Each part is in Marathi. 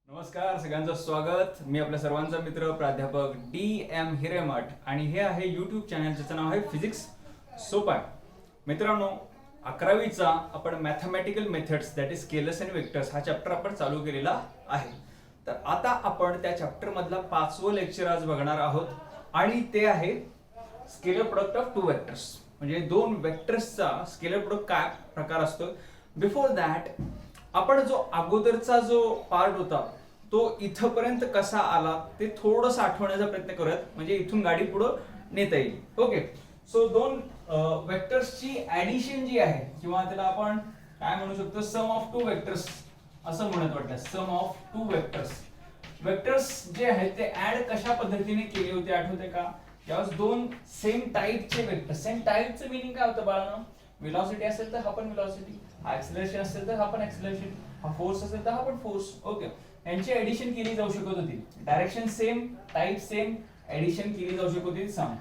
नमस्कार, सगळ्यांचं स्वागत. मी आपल्या सर्वांचा मित्र प्राध्यापक DM हिरेमठ आणि हे आहे यूट्यूब चॅनल ज्याचं नाव आहे फिजिक्स सोपा. मित्रांनो, 11वीचा आपण mathematical methods that is scalars and vectors हा चॅप्टर आपण चालू केलेला आहे. तर आता आपण त्या चॅप्टर मधला 5वं लेक्चर आज बघणार आहोत आणि ते आहे scalar product of two vectors. म्हणजे दोन वेक्टर्सचा स्केलर प्रोडक्ट काय प्रकार असतो. बिफोर दॅट आपण जो अगोदरचा जो पार्ट होता तो इथपर्यंत कसा आला ते थोडंसं आठवण्याचा प्रयत्न करूयात, म्हणजे इथून गाडी पुढे नेता येईल. ओके, सो दोन वेक्टर्सची ऍडिशन जी आहे किंवा त्याला आपण काय म्हणू शकतो, सम ऑफ टू वेक्टर्स असं म्हणत वाटतं. सम ऑफ टू वेक्टर्स, वेक्टर्स जे आहेत ते ऍड कशा पद्धतीने केले होते आठवते का? यावेळेस दोन सेम टाइपचे वेक्टर. सेम टाइपचं मीनिंग काय होतं बाळांनो? व्हेलॉसिटी असेल तर हा पण व्हेलॉसिटी, हा एक्सेलरेशन असेल तर हा पण एक्सेलरेशन, हा फोर्स असेल तर हा पण फोर्स. ओके, यांची ऍडिशन केली जाऊ शकत होती. Direction same, type same, addition केली जाऊ शकत होती सम.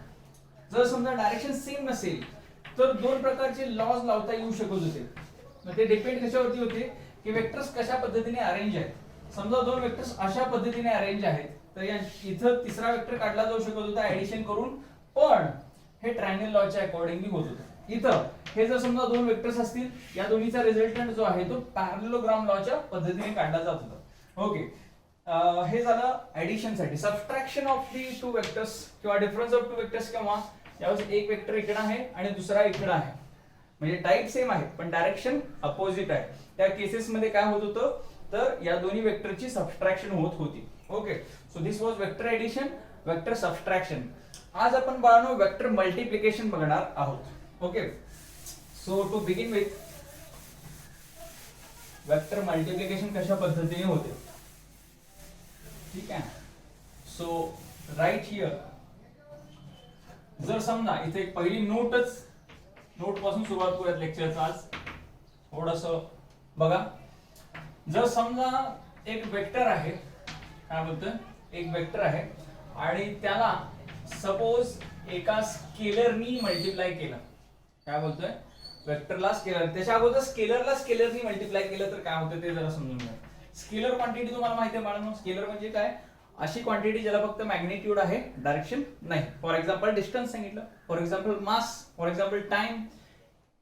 जर समजा डायरेक्शन सेम नसेल तर दोन प्रकारचे लॉज लावता येऊ शकत होते. मग ते डिपेंड कशावरती होते की वेक्टर्स कशा पद्धतीने अरेंज आहेत. समजा दोन वेक्टर्स अशा पद्धतीने अरेंज आहेत तर इथं तिसरा वेक्टर काढला जाऊ शकत होता ऍडिशन करून, पण हे ट्रायंगल लॉच्या अकॉर्डिंगली होत होतं. इथं हे जर समजा दोन वेक्टर्स असतील, या दोन्हीचा रिझल्टंट जो आहे तो पॅरलोग्राम लॉच्या पद्धतीने काढला जात होता. ओके, हे झालं ऍडिशन साठी. Subtraction of the two vectors किंवा डिफरन्स ऑफ टू वेक्टर्स किंवा यावेळेस एक वेक्टर इकडे आहे आणि दुसरा इकडे आहे, म्हणजे टाइप सेम आहे पण डायरेक्शन अपोजिट आहे. त्या केसेस मध्ये काय होत होतं तर या दोन्ही वेक्टरची सबट्रॅक्शन होत होती. Okay, so this was vector addition, vector subtraction. आज आपण बाळांनो वेक्टर मल्टिप्लिकेशन बघणार आहोत. Okay, so to begin with, vector multiplication कशा पद्धतीने होते, ठीक आहे. सो राईट हिअर, जर समजा इथे एक पहिली नोट पासून सुरुवात करूयात लेक्चरचा आज. थोडस बघा, जर समजा एक वेक्टर आहे, काय बोलतोय, एक वेक्टर आहे आणि त्याला सपोज एका स्केलरनी मल्टिप्लाय केलं. काय बोलतोय, वेक्टरला स्केलर, त्याच्या अगोदर स्केलरला स्केलरनी मल्टिप्लाय केलं तर काय होतं ते जरा समजून घ्या. स्केलर क्वांटिटी तुम्हाला माहिती आहे बाळांनो, स्केलर म्हणजे काय, अशी क्वांटिटी ज्याला फक्त मॅग्निट्यूड आहे, डायरेक्शन नाही. फॉर एक्झाम्पल डिस्टन्स सांगितलं, for example mass, for example time,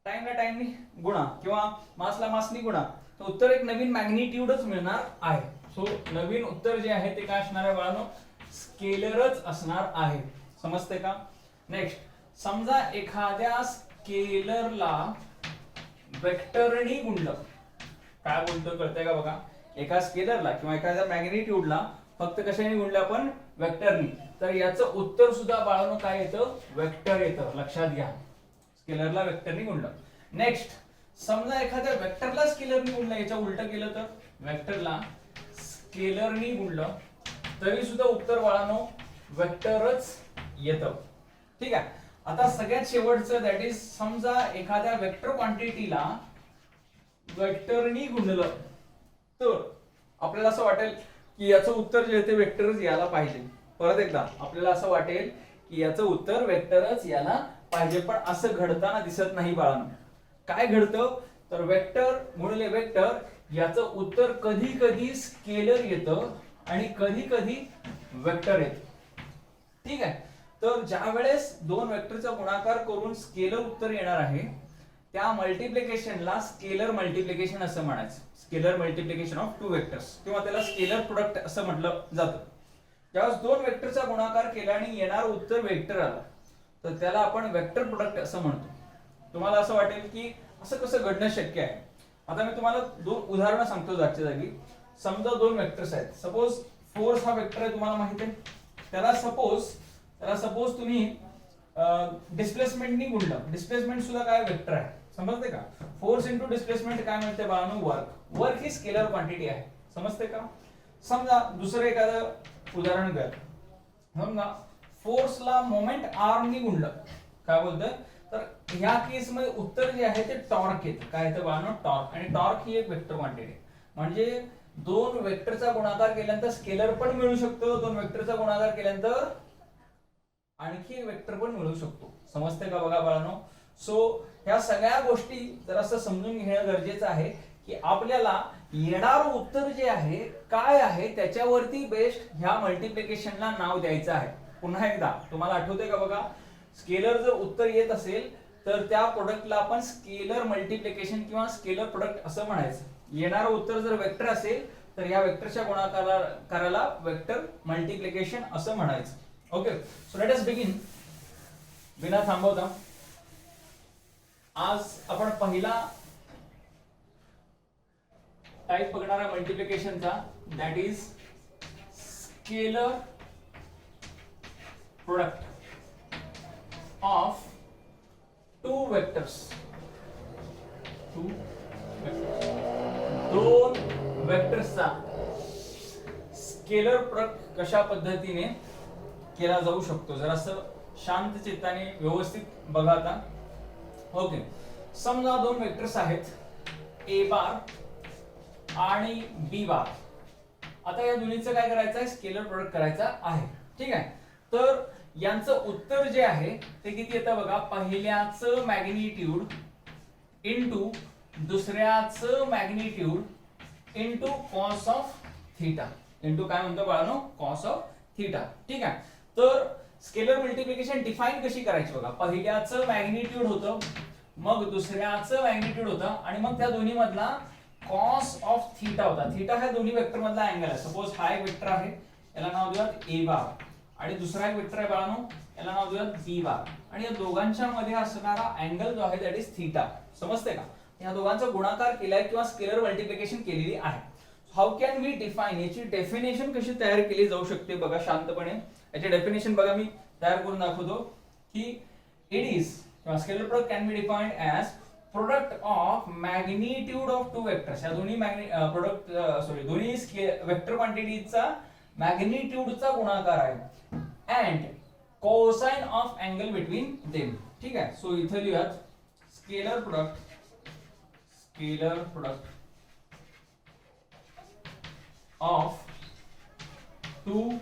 टाइमला टाइमनी गुणा किंवा मासला मासनी गुणा, तर उत्तर एक नवीन मॅग्निट्यूडच मिळणार आहे. सो नवीन उत्तर जे आहे ते काय असणार आहे बाळांनो, स्केलरच असणार आहे. समजते का? नेक्स्ट, समजा एखाद्या स्केलरला वेक्टरनी गुणलं. काय बोलतो कळतंय का बघा, एका स्केलरला किंवा एखाद्या मॅग्निट्यूडला फक्त कशाने गुणलं आपण, वेक्टरनी, तर याचं उत्तर सुद्धा बाळांनो काय येतं, वेक्टर येतं. लक्षात घ्या, स्केलरला वेक्टरनी गुणलं. नेक्स्ट, समजा एखाद्या वेक्टरला स्केलरनी गुणलं, याच्या उलट केलं तर वेक्टरला स्केलरनी गुणलं तरी सुद्धा उत्तर बाळांनो वेक्टरच येतं. ठीक आहे. आता सगळ्यात शेवटचं दॅट इज, समजा एखाद्या वेक्टर क्वांटिटीला वेक्टरनी गुणलं तर आपल्याला असं वाटेल की याचं उत्तर जे आहे ते वेक्टरच यायला पाहिजे. परत एकदा आपल्याला असं वाटेल की याचं उत्तर वेक्टरच यायला पाहिजे, पण असं घडताना दिसत नाही बाळांनो. काय घडतं तर वेक्टर गुणिले वेक्टर याचं उत्तर कधी कधी स्केलर येतं आणि कधी कधी वेक्टर येतं. ठीक आहे. तर ज्या वेळेस दोन वेक्टरचा गुणाकार करून स्केलर उत्तर येणार आहे त्या मल्टिप्लिकेशनला स्केलर मल्टिप्लिकेशन असं म्हणायचं. Scalar multiplication of two vectors किंवा त्याला स्केलर प्रोडक्ट असं म्हटलं जातं. ज्यावेळेस दोन वेक्टरचा गुणाकार केला आणि येणार उत्तर वेक्टर आलं तर त्याला आपण वेक्टर प्रोडक्ट असं म्हणतो. तुम्हाला असं वाटेल की असं कसं घडणं शक्य आहे. आता मी तुम्हाला दोन उदाहरणं सांगतो जागच्या जागी. समजा दोन वेक्टर्स आहेत. सपोज फोर्स हा वेक्टर आहे, तुम्हाला माहिती आहे. त्याला सपोज तुम्ही डिस्प्लेसमेंटनी गुणलं. डिस्प्लेसमेंट सुद्धा काय वेक्टर आहे, समजते का? फोर्स इंटू डिस्प्लेसमेंट काय मिळते बाळांनो, वर्क. वर्क ही स्केलर क्वांटिटी आहे. समजते का? समजा दुसरं एखादं उदाहरण घ्या. समजा फोर्सला मोमेंट आर नी गुणलं. काय बोलतोय तर ह्या केस मध्ये उत्तर जे आहे ते टॉर्क येतं. काय येतं बाळांनो, टॉर्क. आणि टॉर्क ही एक वेक्टर क्वांटिटी आहे. म्हणजे दोन वेक्टरचा गुणाकार केल्यानंतर स्केलर पण मिळू शकतो, दोन वेक्टरचा गुणाकार केल्यानंतर आणखी एक वेक्टर पण मिळू शकतो. समजते का बघा बाळांनो. सो ह्या सगळ्या गोष्टी जरासं समजून घेणं गरजेचं आहे की आपल्याला येणारं उत्तर जे आहे काय आहे त्याच्यावरती बेस्ड ह्या मल्टिप्लिकेशनला नाव द्यायचं आहे. पुन्हा एकदा तुम्हाला आठवतंय का बघा, स्केलर जर उत्तर येत असेल तर त्या प्रोडक्टला आपण स्केलर मल्टिप्लिकेशन किंवा स्केलर प्रोडक्ट असं म्हणायचं. येणारं उत्तर जर वेक्टर असेल तर या वेक्टरच्या गुणाकाराला वेक्टर मल्टिप्लिकेशन असं म्हणायचं. Okay, so let us begin. बिना थांबवता आज आपण पहिला टाइप बघणार आहे मल्टिप्लिकेशनचा, that is scalar product of two vectors. दोन वेक्टर्सचा स्केलर प्रोडक्ट कशा पद्धतीने केला जाऊ शकतो, जरासं शांत चित्ताने व्यवस्थित बघा आता. ओके, समजा दोन वेक्टर्स आहेत ए बार आणि बी बार. आता या दोन्हीचं काय करायचं आहे, स्केलर प्रोडक्ट करायचा आहे. ठीक आहे, तर यांचं उत्तर जे आहे ते किती येतं बघा, पहिल्याचं मॅग्निट्यूड इनटू दुसऱ्याचं magnitude into cos of theta. Into काय म्हणतो बाळांनो, कॉस ऑफ थीटा. ठीक आहे, तर स्केलर मल्टिप्लिकेशन डिफाइन कशी करायची बघा, पहिल्याचं मॅग्निट्यूड होतं, मग दुसऱ्याचं मॅग्निट्यूड होतं, आणि मग त्या दोन्ही मधला कॉस ऑफ थीटा होता. थीटा हा दोन्ही वेक्टर मधला अँगल आहे. सपोज हा एक वेक्टर आहे, याला नाव देऊयात ए बार, आणि दुसरा एक वेक्टर आहे बाळांनो, याला नाव देऊयात बी बार, आणि या दोघांच्या मध्ये असणारा अँगल जो आहे दॅट इज थीटा. समजते का? या दोघांचा गुणाकार केलाय किंवा स्केलर मल्टिप्लिकेशन केलेली आहे. हाऊ कॅन वी डिफाइन, याची डेफिनेशन कशी तयार केली जाऊ शकते बघा शांतपणे. याची डेफिनेशन बघा मी तयार करून दाखवतो की इट इज किंवा scalar product can be defined as product of magnitude of two vectors. या दोन्ही दोन्ही वेक्टर क्वांटिटीचा मॅग्निट्यूडचा गुणाकार आहे, and cosine of angle between them. ठीक आहे, सो इथे लिहूयात scalar product of two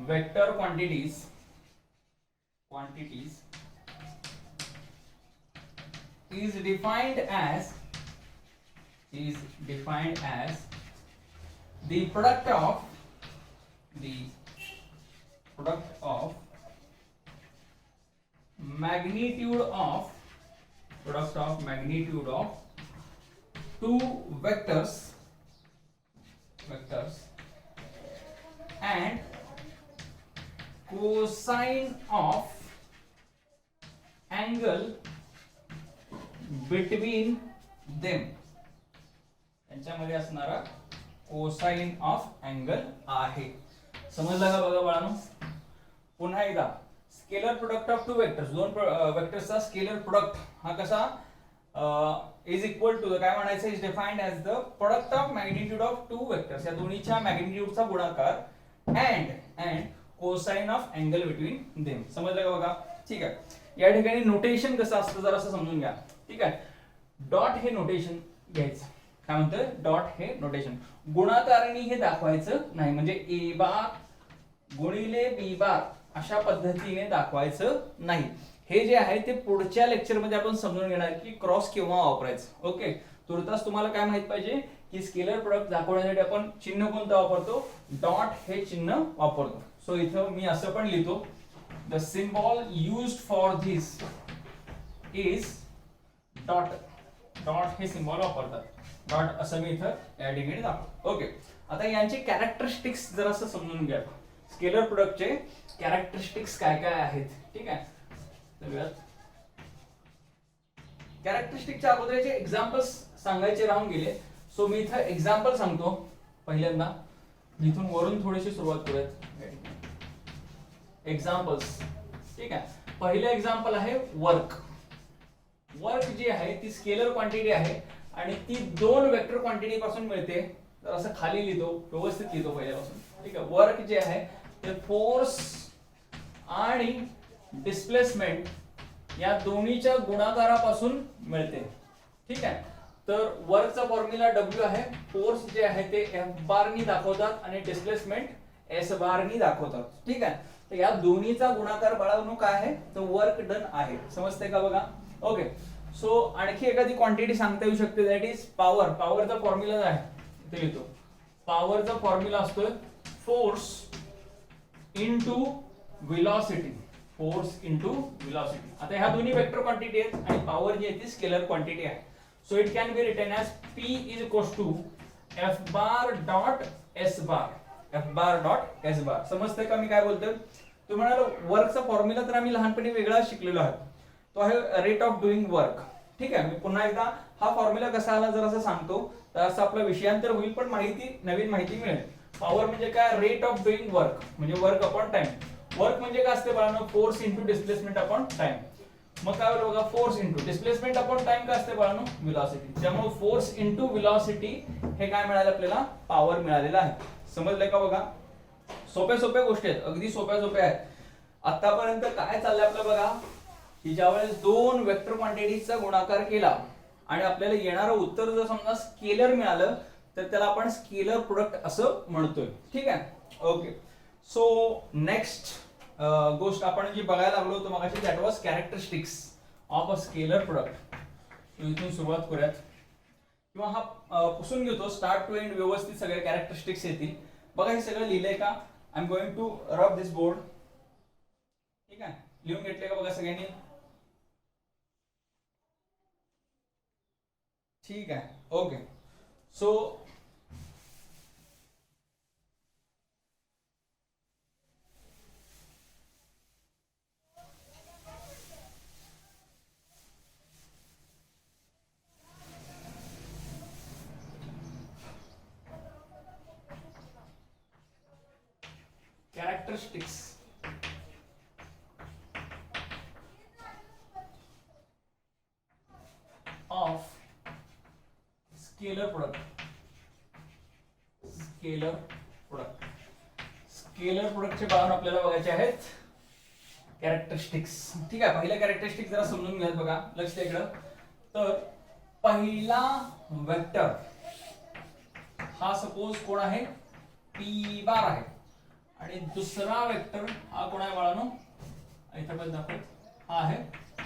vector quantities is defined as the product of magnitude of two vectors and cosine of angle between them. यांच्यामध्ये असणारा कोसाइन ऑफ अँगल आहे. समजलं का बघा बाळांनो? पुन्हा एकदा, scalar product of two vectors, दोन वेक्टर्सचा स्केलर प्रोडक्ट हा कसा इज इक्वल टू काय म्हणायचं, is defined as the product of magnitude of two vectors, या दोन्हीच्या मॅग्निट्यूडचा गुणाकार, and cosine of angle between them. समजलं का बघा? ठीक आहे, या ठिकाणी नोटेशन कसं असतं जरा असं समजून घ्या. ठीक आहे, डॉट हे नोटेशन घ्यायचं. काय म्हणतोय, डॉट हे नोटेशन. गुणाकाराने हे दाखवायचं नाही, म्हणजे ए बार गुणिले बी बार अशा पद्धतीने दाखवायचं नाही. हे जे आहे ते पुढच्या लेक्चर मध्ये आपण समजून घेणार की क्रॉस केव्हा वापरायचं. ओके, तुर्तास तुम्हाला काय माहित पाहिजे की स्केलर प्रोडक्ट दाखवण्यासाठी आपण चिन्ह कोणतं वापरतो, डॉट हे चिन्ह वापरतो. सो इथं मी असं पण लिहितो, the symbol used for this is dot. Dot हे सिम्बॉल वापरतात, डॉट असं मी इथं या ठिकाणी दाखवतो. ओके, आता यांचे कॅरेक्टरिस्टिक्स जरा असं समजून घ्या. स्केलर प्रोडक्टचे कॅरेक्टरिस्टिक्स काय काय आहेत. ठीक आहे, कॅरेक्टरिस्टिकच्या अगोदरचे एक्झाम्पल्स सांगायचे राहून गेले. सो मी इथं एक्झाम्पल सांगतो. पहिल्यांदा इथून वरून थोडीशी सुरुवात करूयात. एक्झाम्पल्स. ठीक आहे, पहिलं एक्झाम्पल आहे वर्क. वर्क जी आहे ती स्केलर क्वांटिटी आहे आणि ती दोन वेक्टर क्वांटिटी पासून मिळते. तर असं खाली लिहितो, व्यवस्थित लिहितो पहिल्यापासून. ठीक आहे, वर्क जे आहे ते फोर्स आणि डिस्प्लेसमेंट या दोन्हीच्या गुणाकारापासून मिळते. ठीक आहे, तर वर्कचा फॉर्म्युला W आहे, फोर्स जे आहे ते F बार नी दाखवतात आणि डिस्प्लेसमेंट S बार नी दाखवतात. ठीक आहे, तर या दोन्हीचा गुणाकार बाळांनो काय आहे, तर वर्क डन आहे. समजते का बघा? ओके, सो आणखी एखादी क्वांटिटी सांगता येऊ शकते, दॅट इज पॉवर. पॉवरचा फॉर्म्युला आहे इथे लिहितो. पॉवरचा फॉर्म्युला असतोय force into velocity. Force into velocity. आता ह्या दोन्ही वेक्टर क्वांटिटी आहेत आणि पॉवर जी आहे ती स्केलर क्वांटिटी आहे. So it can be written as P is equals to F bar dot S bar. F bar dot S bar. समजतंय का मी काय बोलतोय? तुम्ही म्हणाल वर्कचा फॉर्म्युला तर आम्ही लहानपणी वेगळा शिकलेलो आहोत, तो आहे रेट ऑफ डुईंग वर्क. ठीक आहे, मी पुन्हा एकदा हा फॉर्म्युला कसा आला जर असं सांगतो, तर असं आपला विषयांतर होईल पण माहिती, नवीन माहिती मिळेल. पॉवर म्हणजे काय? रेट ऑफ डुईंग वर्क, म्हणजे वर्क अपॉन टाइम. वर्क म्हणजे काय असते बाळांनो? Force into displacement upon time. मग काय होईल बघा, force into displacement upon time काय असते बाळांनो? व्हेलॉसिटी. त्यामुळे फोर्स इंटू व्हेलॉसिटी हे काय मिळालं आपल्याला? पॉवर मिळालेलं आहे. समजलंय का? बघा सोप्या सोप्या गोष्टी आहेत, अगदी सोप्या सोप्या आहेत. आतापर्यंत काय चाललंय आपलं बघा, की ज्यावेळेस दोन वेक्टर क्वांटिटीचा गुणाकार केला आणि आपल्याला येणारं उत्तर जर समजा स्केलर मिळालं तर त्याला आपण स्केलर प्रोडक्ट असं म्हणतोय. ठीक आहे, ओके. सो नेक्स्ट गोष्ट आपण जी बघायला लागलो होतो मगाशी, that was characteristics of a scalar product. इथून सुरुवात करूयात किंवा हा पुसून घेतो स्टार्ट टू एंड, व्यवस्थित सगळे कॅरेक्टरिस्टिक्स येतील. बघा हे सगळं लिहिलंय का? I am going to rub this board. ठीक आहे, लिहून घेतले का बघा सगळ्यांनी? ठीक आहे, okay. So characteristics of scalar product. Scalar product. Scalar प्रोडक्टचे भाग आपल्याला बघायचे आहेत कॅरेक्टरिस्टिक्स. ठीक आहे, पहिल्या कॅरेक्टरिस्टिक्स जरा समजून घ्या. बघा लक्ष द्या इकडं. तर पहिला वेक्टर हा सपोज कोण आहे? P बार आहे. आणि दुसरा वेक्टर हा कोण आहे बाळांनो? इथे पण दाखव, हा आहे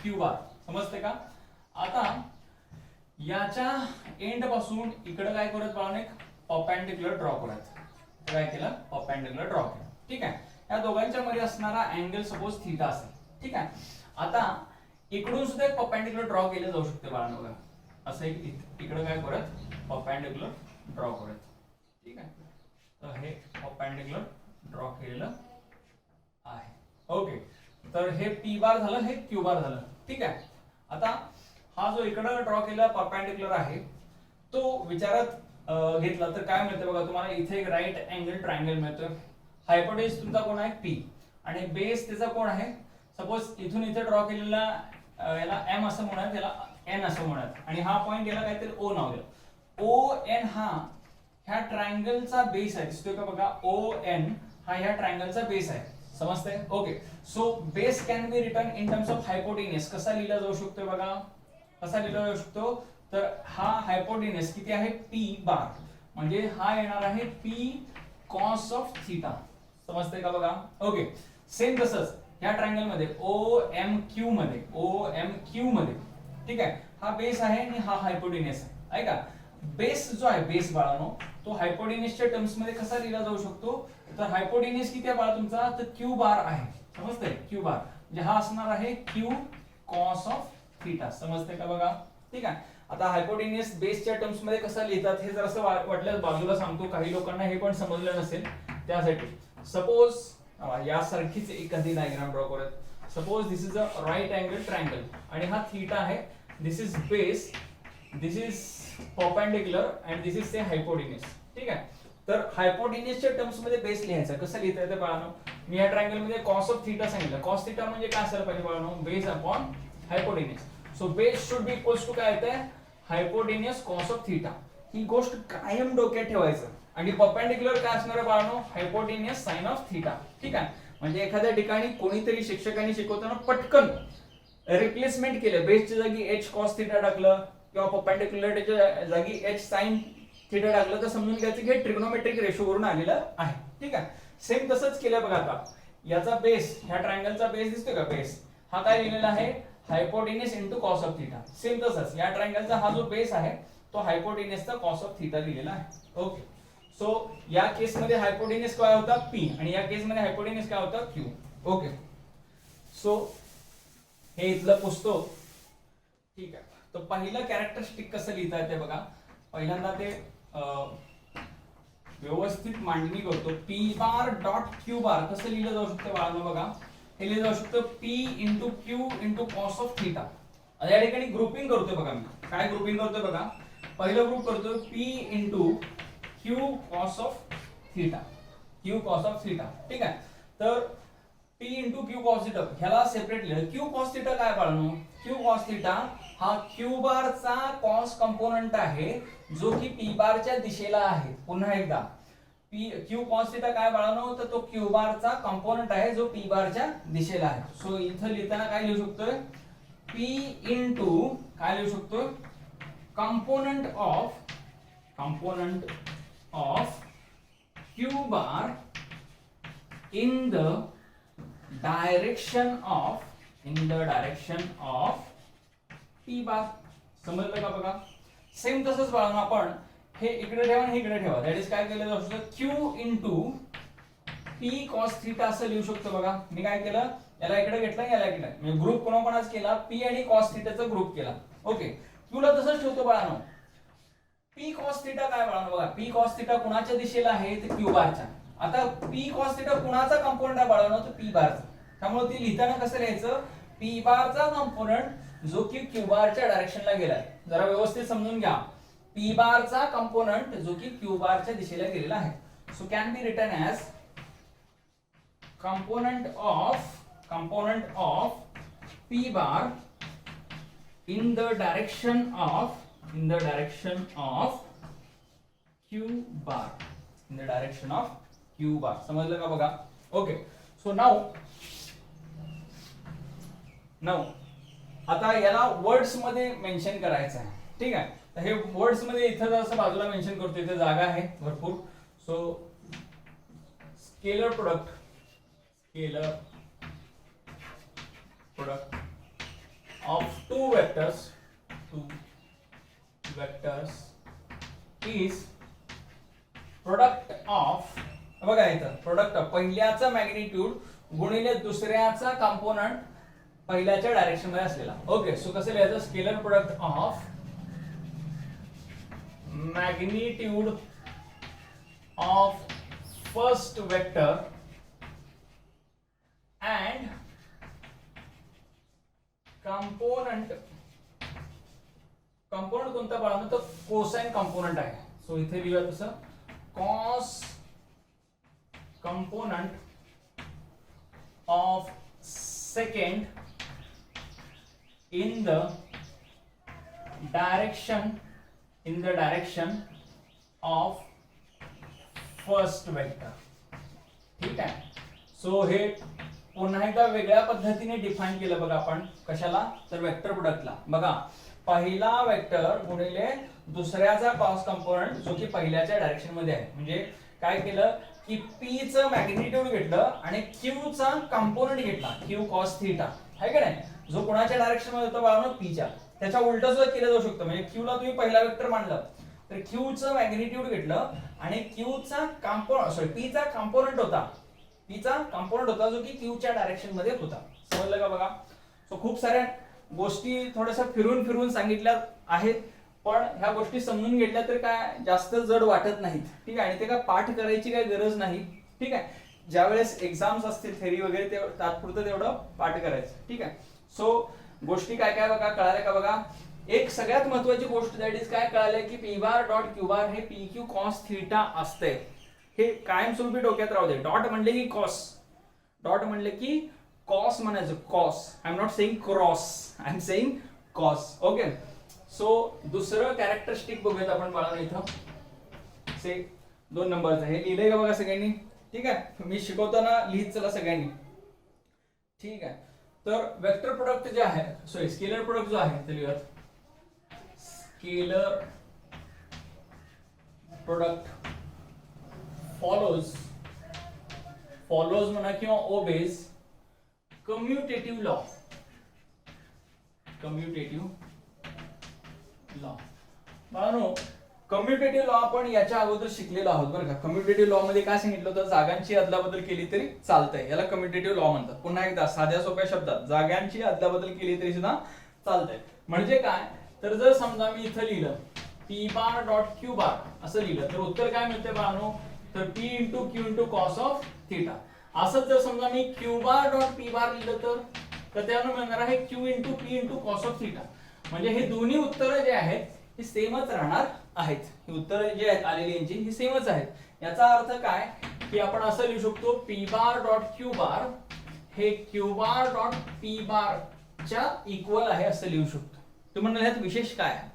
Q बार. समजते का? आता याच्या एंड पासून इकडे काय करत बाळांनो? एक परपेंडिक्युलर ड्रॉ करत. काय केलं? परपेंडिक्युलर ड्रॉ केलं. ठीक आहे, या दोघांच्या मध्ये असणारा अँगल सपोज थीटा असेल. ठीक आहे, आता इकडून सुद्धा एक परपेंडिक्युलर ड्रॉ केलं जाऊ शकते बाळांनो. बघा असं एक इकडे काय करत? परपेंडिक्युलर ड्रॉ करत. ठीक आहे, तर हे परपेंडिक्युलर ड्रॉ केलेलं आहे. ओके, तर हे P बार झालं, हे Q बार झालं. ठीक आहे, आता हा जो इकडे ड्रॉ केलेला परपेंडिक्युलर आहे तो विचारात घेतला तर काय मिळतं बघा तुम्हाला? इथे एक राईट अँगल ट्रायंगल मिळतोय. हायपोटेन्यूज तुमचा कोण आहे? P. आणि बेस त्याचा कोण आहे? सपोज इथून इथे ड्रॉ केलेला याला M असं म्हणूयात, याला N असं म्हणूयात. आणि हा पॉइंट याला काहीतरी O नाव दिलं. ON हा ह्या ट्रायंगलचा बेस आहे. दिसतोय का बघा? ON हा ह्या ट्रायंगलचा बेस आहे. समजतंय? Okay. So base can be written in terms of hypotenuse. कसा लिहिला जाऊ शकतो बघा? कसा लिहिला जाऊ शकतो? तर हा हायपोटेन्यूज किती आहे? P बार. म्हणजे हा येणार आहे P cos ऑफ थीटा. समजतंय का बघा? ओके. सेम तसंच ह्या ट्रायंगल मध्ये OMQ मध्ये ठीक आहे, हा बेस आहे आणि हा हायपोटेन्यूज आहे. ऐका, बेस जो आहे, बेस बाळानो, तो हायपोटेन्यूजच्या टर्म्स मध्ये कसा लिहिला जाऊ शकतो? तर हायपोटेन्यूज किती आहे बाळा तुमचा? तर Q बार आहे. समजतंय? Q बार म्हणजे हा असणार आहे Q cos ऑफ थीटा. समजतंय का बघा? ठीक आहे, आता हायपोटेन्यूज बेसच्या टर्म्स मध्ये कसं लिहितात हे जर असं वाटलं बाजूला सांगतो. काही लोकांना हे पण समजलं नसेल, त्यासाठी सपोज यासारखीच एखादी डायग्राम ड्रॉ करत. Suppose this is a right angle triangle आणि हा थीटा आहे. This is base, this is perpendicular and this is say hypotenuse. ठीक आहे, तर हायपोटेन्यूजच्या टर्म्स मध्ये बेस लिहायचा. कसं लिहिता येतं बाळानो? मी या ट्रायंगल मध्ये cos ऑफ थीटा सांगितलं. cos थीटा म्हणजे काय असायला पाहिजे बाळानो? Base upon hypotenuse. So base should be equals to काय येते? Hypotenuse cos of theta. ही गोष्ट कायम डोक्यात ठेवायचं. आणि परपेंडिक्युलर काय असणार आहे बाळानो? Hypotenuse sin of theta. ठीक आहे, म्हणजे एखाद्या ठिकाणी कोणीतरी शिक्षकांनी शिकवताना पटकन रिप्लेसमेंट केलं, बेसच्या जागी h cos थीटा टाकलं किंवा परपेंडिक्युलरच्या जागी h sin थीटा टाकलं तर समजून घ्यायचं की हे ट्रिग्नोमेट्रिक रेशो वरून आलेलं आहे. ठीक आहे, सेम तसंच केलं बघा. आता याचा बेस, ह्या ट्रायंगलचा बेस दिसतोय का? बेस हा काय लिहिलेला आहे? Hypotenuse into cos of theta. Same तसंच या ट्रायंगलचा हा जो बेस आहे तो हायपोटेनियसचा कॉस ऑफ थिटा दिलेला आहे. ओके, सो या केस मध्ये हायपोटेनियस काय होता P आणि या केस मध्ये हायपोटेनियस काय होता Q. ओके, सो हे इथलं पुसतो. ठीक आहे, तर पहिलं कॅरेक्टरिस्टिक कसं लिहिता येते बघा. पहिल्यांदा ते व्यवस्थित मांडणी करतो. P बार डॉट Q बार कसं लिहिलं जाऊ शकतं बाळांनो बघा. हे लिहिलं जाऊ शकतं P into Q into cos of theta. या ठिकाणी ग्रुपिंग करतोय बघा. मी काय ग्रुपिंग करतोय बघा. पहिलं ग्रुप करतोय P into Q cos of theta. Q cos of theta. ठीक आहे, तर P into Q cos theta ह्याला सेपरेट लिहिलं. Q कॉस थिटा काय बाळांनो. Q कॉस थिटा हा Q बारचा कॉस कंपोनंट आहे जो की P बारच्या दिशेला आहे. पुन्हा एकदा Q कॉस थिटा काय बाळांनो, तर तो Q बारचा कंपोनंट आहे जो P बारच्या दिशेला आहे. सो इथं लिहिताना काय लिहू शकतोय. P इंटू काय लिहू शकतोय component of Q bar in the direction of P बार. समजलं का बघा. सेम तसंच बाळांनो आपण हे इकडे ठेवा आणि हे इकडे ठेवा. दॅट इज काय केलं जाऊ शकतं Q into P cos theta असं लिहू शकतो बघा. मी काय केलं, याला इकडे घेतलं याला इकडे, म्हणजे ग्रुप कोणाकोणाच केला P आणि कॉस थिटाचा ग्रुप केला. ओके, Q ला तसंच ठेवतो बाळांनो. P कॉस थिटा काय बाळांनो बघा. P कॉस थिटा कुणाच्या दिशेला आहे तर Q बारच्या. आता P कॉस थिटा कुणाचा कंपोनंट आहे बाळांनो तर P बारचा. त्यामुळे ती लिहिताना कसं लिहायचं P बारचा कंपोनंट जो की Q बारच्या डायरेक्शनला गेलाय. जरा व्यवस्थित समजून घ्या. P बारचा कंपोनंट जो की Q बारच्या दिशेला गेलेला आहे. So can be written as component of P bar in the direction of Q bar. In the direction of Q bar. समजलं का बघा. ओके, सो नाउ आता याला वर्ड्स मध्ये मेन्शन करायचं आहे. ठीक आहे, तर हे वर्ड्स मध्ये इथं जसं बाजूला मेन्शन करतो, इथे जागा आहे भरपूर. So scalar product of two vectors is product of, बघा इथं प्रोडक्ट ऑफ पहिल्याचा मॅग्निट्यूड गुणिले दुसऱ्याचा कंपोनंट पहिल्याच्या डायरेक्शन मध्ये असलेला. ओके, सो कसं लिहायचं. Scalar product of magnitude of first vector and component कोणता बाळांनो तर कोसाइन कंपोनंट आहे. सो इथे लिहूया तसं cos component of second in the direction of first vector. ठीक आहे, सो हे पुन्हा एकदा वेगळ्या पद्धतीने डिफाइन केलं बघा आपण. कशाला तर वेक्टर प्रोडक्टला. बघा, पहिला वेक्टर गुणिले दुसऱ्याचा कॉस कंपोनंट जो की पहिल्याच्या डायरेक्शन मध्ये आहे. म्हणजे काय केलं की P चं मॅग्निट्यूड घेतलं आणि Q चा कंपोनंट घेतला Q कॉस थिटा आहे का नाही, जो कोणाच्या डायरेक्शन मध्ये होता बाळांनो P च्या. त्याच्या उलट सुद्धा केलं जाऊ शकतं. म्हणजे Q ला तुम्ही पहिला वेक्टर मानलं तर Q चं मॅग्निट्यूड घेतलं आणि Q चा कंपोनंट P चा कंपोनंट होता जो की Q च्या डायरेक्शन मध्ये होता. समजलं का बघा. सो खूप साऱ्या गोष्टी थोड्याशा फिरून सांगितल्या आहेत, पण ह्या गोष्टी समजून घेतल्या तर काय जास्त जड वाटत नाहीत. ठीक आहे, आणि ते काय पाठ करायची काय गरज नाही. ठीक आहे, ज्यावेळेस एक्झाम्स असतील थेरी वगैरे ते तात्पुरतं तेवढं पाठ करायचं. ठीक आहे, सो गोष्टी काय काय बघा कळाल्या का बघा. एक सगळ्यात महत्त्वाची गोष्ट दॅट इज काय कळालं की P bar dot Q bar हे PQ कॉस थिटा असते. हे कायमस्वरूपी डोक्यात राहू दे. डॉट म्हणले की कॉस म्हणायचं. Cos, I am not saying cross, I am saying cos. Okay, so दुसरं कॅरेक्टरिस्टिक बघूयात आपण बाळांनो. इथं से 2 नंबरचं हे लिहिलंय का बघा सगळ्यांनी. ठीक आहे, मी शिकवताना लिहित चला सगळ्यांनी. ठीक आहे, तर वेक्टर प्रोडक्ट जे आहे सॉरी स्केलर प्रोडक्ट जो आहे ते लिहूयात. स्केलर प्रोडक्ट फॉलोज म्हणा किंवा obeys commutative law. Commutative law. बाळांनो, कम्युटेटिव्ह लॉ आपण याच्या अगोदर शिकलेलो आहोत बरं का. कम्युटेटिव्ह लॉ मध्ये काय सांगितलं होतं, जागांची अदलाबदल केली तरी चालतंय, याला कम्युटेटिव्ह लॉ म्हणतात. पुन्हा एकदा साध्या सोप्या शब्दात, जागांची अदलाबदल केली तरी सुद्धा चालतंय. म्हणजे काय, तर जर समजा मी इथं लिहिलं p बार डॉट q बार असं लिहिलं तर उत्तर काय मिळते बाळांनो, तर p into q into cos of theta. असंच जर समजा मी q बार डॉट p बार लिहिलं तर त्यानं मिळणार आहे q into p into cos of theta. म्हणजे हे दोन्ही उत्तरं जे आहेत ही सेमच राहणार आहेत. ही उत्तरं जी आहेत आलेली यांची ही सेमच आहेत. याचा अर्थ काय की आपण असं लिहू शकतो p bar dot q bar हे q बार डॉट p बार च्या इक्वल आहे असं लिहू शकतो. तुम्ही म्हणाल ह्यात विशेष काय आहे,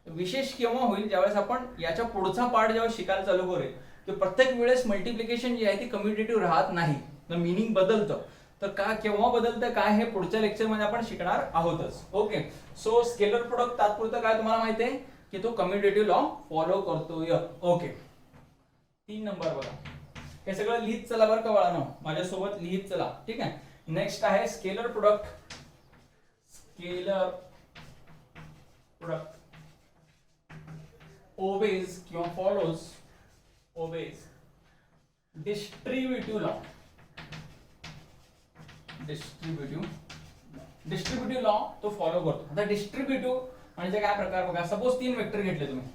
विशेष केव्हा होईल, ज्यावेळेस आपण याच्या पुढचा पार्ट जेव्हा शिकायला चालू करेल तर प्रत्येक वेळेस मल्टिप्लिकेशन जी आहे ती कम्युटेटिव्ह राहत नाही, तर मीनिंग बदलतं. तर का केव्हा बदलतं काय हे पुढच्या लेक्चर मध्ये आपण शिकणार आहोतच. ओके, सो स्केलर प्रोडक्ट तात्पुरतं काय तुम्हाला माहिती आहे की तो कम्युटेटिव्ह लॉ फॉलो करतोय. ओके, 3 नंबर बघा. हे सगळं लिहित चला बरं का बाळांनो, माझ्यासोबत लिहित चला. ठीक आहे, नेक्स्ट आहे scalar product. Scalar product obeys किंवा follows obeys distributive law. Distributive law तो फॉलो करतो. आता डिस्ट्रीब्युटिव्ह म्हणजे काय प्रकार बघा. सपोज 3 वेक्टर घेतले तुम्ही,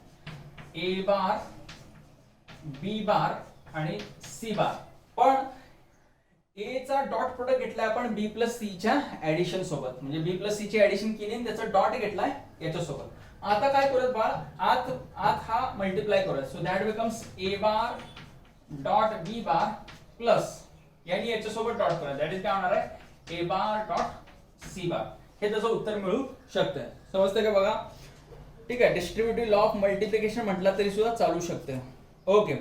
a बार, b बार आणि c बार. पण a चा डॉट प्रोडक्ट घेतलाय आपण b प्लस c च्या ऍडिशन सोबत, म्हणजे b प्लस c ची ऍडिशन केली आणि त्याचा डॉट घेतलाय याच्या सोबत. आता काय करूयात बाळ, आत हा मल्टिप्लाय करूयात. So that becomes a bar dot b bar plus यानी याच्या सोबत डॉट करूयात. दॅट इज काय होणार आहे, a बार डॉट c बार. हे त्याचं उत्तर मिळू शकतं. समजतं का बघा. ठीक आहे, डिस्ट्रीब्युटिव्ह लॉ ऑफ मल्टिप्लिकेशन म्हटलं तरी सुद्धा चालू शकते. ओके,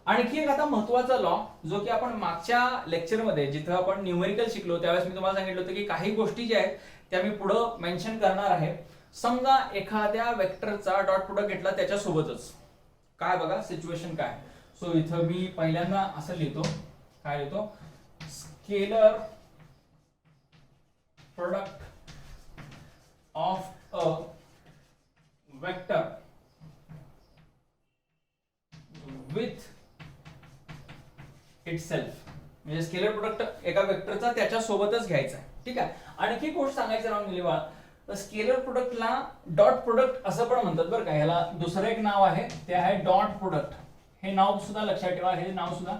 आणखी एक आता महत्वाचा लॉ जो की आपण मागच्या लेक्चर मध्ये जिथं आपण न्यूमेरिकल शिकलो त्यावेळेस मी तुम्हाला सांगितलं होतं की काही गोष्टी ज्या आहेत त्या मी पुढे मेन्शन करणार आहे. समजा एखाद्या वेक्टरचा डॉट प्रोडक्ट घेतला त्याच्या सोबतच, काय बघा सिच्युएशन काय. सो इथं मी पहिल्यांदा असं लिहितो, काय लिहितो, scalar product of a vector with itself. म्हणजे स्केलर प्रोडक्ट एका वेक्टरचा त्याच्या सोबतच घ्यायचा आहे. ठीक आहे, आणखी गोष्ट सांगायचं राहून गेली बाळा, स्केलर प्रोडक्टला डॉट प्रोडक्ट असं पण म्हणतात बरं का. ह्याला दुसरं एक नाव आहे ते आहे डॉट प्रोडक्ट. हे नाव सुद्धा लक्षात ठेवा, हे नाव सुद्धा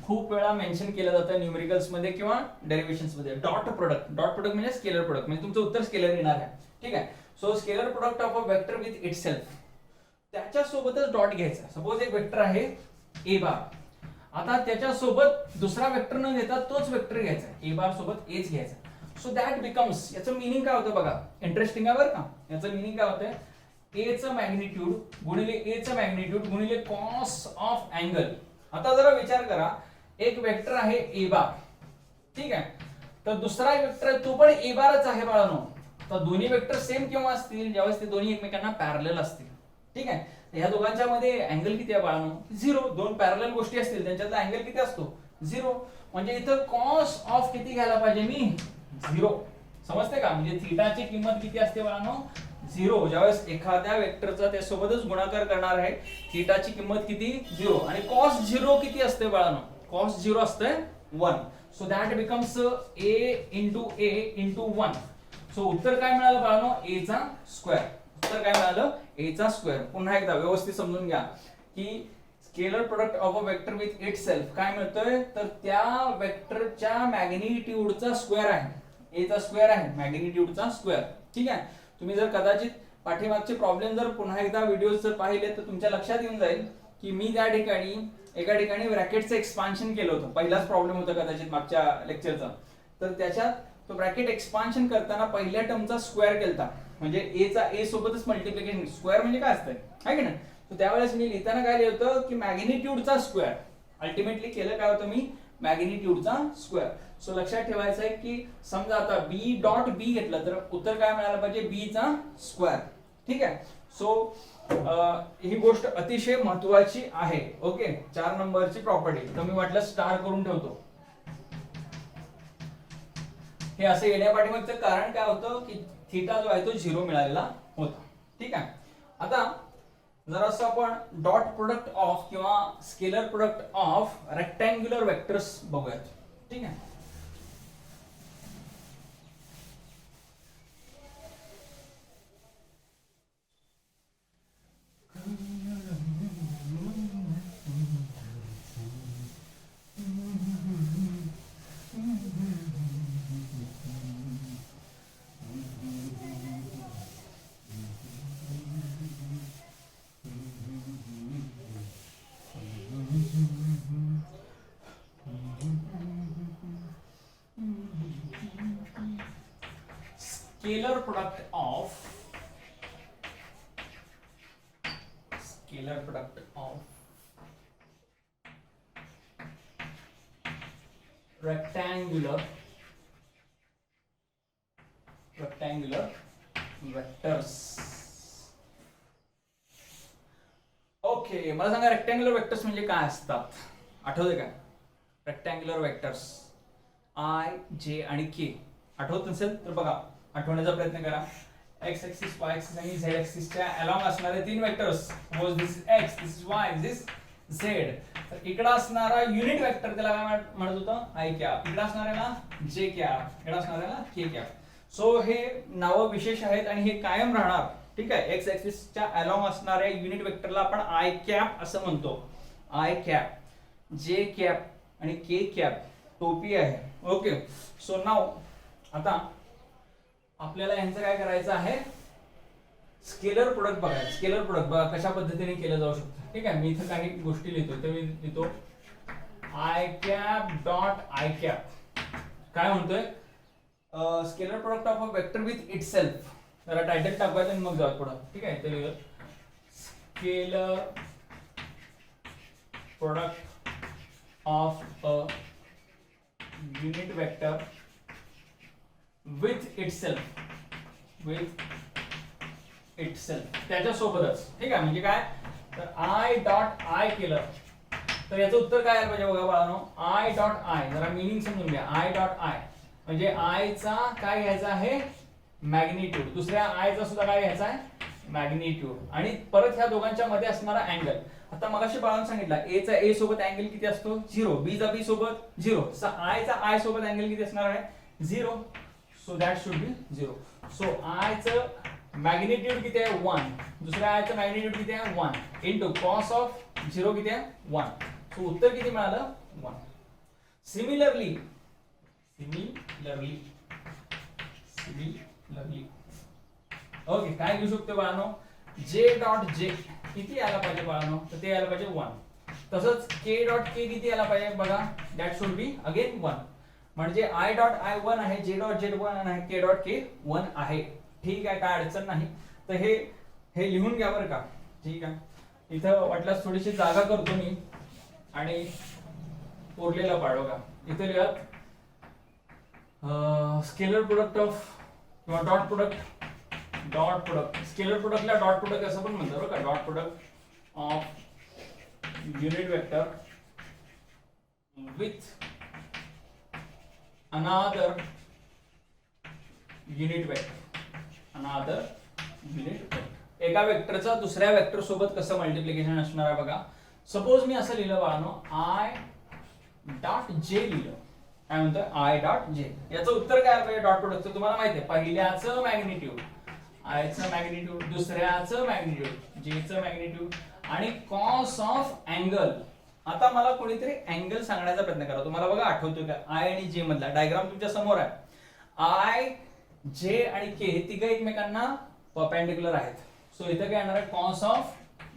खूप वेळा मेन्शन केलं जातं न्यूमेरिकल्स मध्ये किंवा डेरिव्हेशन्स मध्ये. डॉट प्रोडक्ट, डॉट प्रोडक्ट म्हणजे स्केलर प्रोडक्ट, म्हणजे तुमचं उत्तर स्केलर येणार आहे. ठीक आहे, so scalar product of a vector with itself, त्याच्या सोबतच डॉट घ्यायचा. सपोज एक वेक्टर आहे a बार, आता त्याच्या सोबत दुसरा वेक्टर न घेता तोच वेक्टर घ्यायचा, a बार सोबत aच घ्यायचा. सो दॅट बिकम्स, याचं मिनिंग काय होतं बघा, इंटरेस्टिंग आहे बरं का. याचं मिनिंग काय होतं, a चं मॅग्निट्यूड गुणिले a चं मॅग्निट्यूड गुणिले कॉस ऑफ अँगल. आता जरा विचार करा, एक वेक्टर आहे a बार, ठीक आहे, तर दुसरा एक वेक्टर आहे तो पण a बारच आहे बाळांनो. तर दोन्ही वेक्टर सेम केव्हा असतील, ज्यावेळेस ते दोन्ही एकमेकांना पॅरलल असतील. ठीक आहे, ह्या दोघांच्या मध्ये अँगल किती आहे बाळांनो, 0. दोन पॅरलल गोष्टी असतील त्यांच्यातला अँगल किती असतो, 0. म्हणजे इथं कॉस ऑफ किती घ्यायला पाहिजे मी, 0. समजते का, म्हणजे थीटाची किंमत किती असते बाळांनो, 0. ज्यावेळेस एखाद्या वेक्टरचा त्यासोबतच गुणाकार करणार आहे थीटाची किंमत किती, 0. आणि कॉस 0 किती असते बाळांनो, कॉस 0 असते 1. So that becomes a into a into 1. So उत्तर काय मिळालं बाळांनो, a चा स्क्वेअर. उत्तर काय मिळालं, a चा स्क्वेअर. पुन्हा एकदा व्यवस्थित समजून घ्या की scalar product of a vector with itself काय मिळतोय, तर त्या वेक्टरच्या मॅग्निट्यूडचा स्क्वेअर आहे, a चा स्क्वेअर आहे, मॅग्निट्यूडचा स्क्वेअर. ठीक आहे, तुम्ही जर कदाचित पाठीमागचे प्रॉब्लेम जर पुन्हा एकदा व्हिडिओ जर पाहिले तर तुमच्या लक्षात येऊन जाईल की मी त्या ठिकाणी एका ठिकाणी ब्रॅकेटचं एक्सपान्शन केलं होतं. पहिलाच प्रॉब्लेम होता कदाचित मागच्या लेक्चरचा, तर त्याच्यात तो ब्रॅकेट एक्सपान्शन करताना पहिल्या टर्मचा स्क्वेअर केलता, म्हणजे a चा a सोबतच मल्टिप्लिकेशन. स्क्वेअर म्हणजे काय असतं आहे की नाही. तर त्यावेळेस मी लिहिताना काय लिहिलं होतं की मॅग्निट्यूडचा स्क्वेअर. अल्टिमेटली केलं काय होतं मी, मॅग्निट्यूडचा स्क्वेअर. सो लक्षात ठेवायचं आहे की समजा आता b डॉट b घेतलं तर उत्तर काय मिळालं पाहिजे, b चा स्क्वेअर. ठीक आहे, सो ही गोष्ट अतिशय महत्वाची आहे. ओके, 4 नंबरची प्रॉपर्टी. तर मी वाटलं स्टार करून ठेवतो. हे असं येण्यापाठीमागचं कारण काय होतं की थिटा जो आहे तो 0 मिळालेला होता. ठीक आहे. आता जरासं आपण डॉट प्रोडक्ट ऑफ किंवा scalar product of rectangular vectors बघूयात. ठीक आहे. Scalar product of rectangular vectors. Okay, मला सांगा रेक्टँग्युलर वेक्टर्स म्हणजे काय असतात, आठवते का? रेक्टँग्युलर वेक्टर्स आय, जे आणि के आठवत नसेल तर बघा, आठवण्याचा प्रयत्न करा. एक्स ऍक्सिस, वाय ऍक्सिस आणि झेड ऍक्सिसच्या अलॉंग असणारे तीन vectors, suppose this is x, this is why, this Z. तर इकडे असणारा युनिट वेक्टर त्याला काय म्हणत होतं? I cap. इकडे असणाऱ्याला जे कॅप, इकडे असणाऱ्याला के कॅप. सो हे नाव विशेष आहेत आणि हे कायम राहणार. ठीक आहे. एक्स ऍक्सिसच्या अलॉंग असणाऱ्या युनिट वेक्टरला आपण आय कॅप असं म्हणतो. आय कॅप, जे कॅप आणि के कॅप टोपी आहे. ओके. सो नाव आता आपल्याला यांचं काय करायचं आहे? स्केलर प्रोडक्ट बघायचं. स्केलर प्रोडक्ट बघा कशा पद्धतीने केलं जाऊ शकतं. ठीक आहे. मी इथं काही गोष्टी लिहितो. तर मी लिहितो i cap dot i cap. काय म्हणतोय? Scalar product of a vector with itself. जरा टायटल टाकूयात आणि मग जाऊया पुढं. ठीक आहे. तर scalar product of a unit vector with itself, त्याच्यासोबतच. ठीक आहे. म्हणजे काय? तर आय डॉट आय केलं तर याचं उत्तर काय आलं पाहिजे बघा बाळांनो. आय डॉट आय, जरा मिनिंग समजून घ्या. आय डॉट आय म्हणजे आयचा काय घ्यायचा आहे? मॅग्निट्यूड. दुसऱ्या आयचा सुद्धा काय घ्यायचा आहे? मॅग्निट्यूड. आणि परत ह्या दोघांच्या मध्ये असणारा अँगल. आता मगाशी बाळांनो सांगितलं ए चा ए सोबत अँगल किती असतो? 0. बी चा बी सोबत 0. आय चा आय सोबत अँगल किती असणार आहे? 0. So that should be 0. So I चं मॅग्निट्यूड किती आहे? 1. दुसऱ्या आय चं मॅग्निट्यूड किती आहे? 1 इनटू कॉस ऑफ 0 किती आहे? 1. सो उत्तर किती मिळालं? 1. Similarly okay. काय घेऊ शकतो बाळांनो? जे डॉट जे किती यायला पाहिजे बाळांनो? तर ते यायला पाहिजे 1. तसंच के डॉट के किती यायला पाहिजे बघा? That should be again 1. म्हणजे आय डॉट आय 1 आहे, जे डॉट जेड 1 आहे, के डॉट के 1 आहे. ठीक आहे. काय अडचण नाही. तर हे लिहून घ्या बरं का. ठीक आहे. इथं वाटल्यास थोडीशी जागा करतो मी आणि उरलेला पाडो का. इथे लिहा स्केलर प्रोडक्ट ऑफ किंवा डॉट प्रोडक्ट. स्केलर प्रोडक्टला डॉट प्रोडक्ट असं पण म्हणतात बरं का. Dot product of unit vector with another unit vector. एका वेक्टरचा दुसऱ्या वेक्टर सोबत कसं मल्टिप्लिकेशन असणार आहे बघा. सपोज मी असं लिहिलं बाळांनो आय डॉट जे लिहिलं. काय म्हणतोय? I dot J. याचं उत्तर काय पाहिजे डॉट प्रोडक्टचं? तुम्हाला माहिती आहे पहिल्याचं मॅग्निट्यूड, आयचं मॅग्निट्यूड, दुसऱ्याचं मॅग्निट्यूड, जेचं मॅग्निट्यूड आणि कॉस ऑफ अँगल. आता मला कोणीतरी अँगल सांगण्याचा प्रयत्न करा. तुम्हाला बघा आठवतोय का? आय आणि जे मधला डायग्राम तुमच्या समोर आहे. आय, जे आणि के हे तिघ एकमेकांना परपेंडिक्युलर आहेत. सो इथं काय येणार आहे? कॉस ऑफ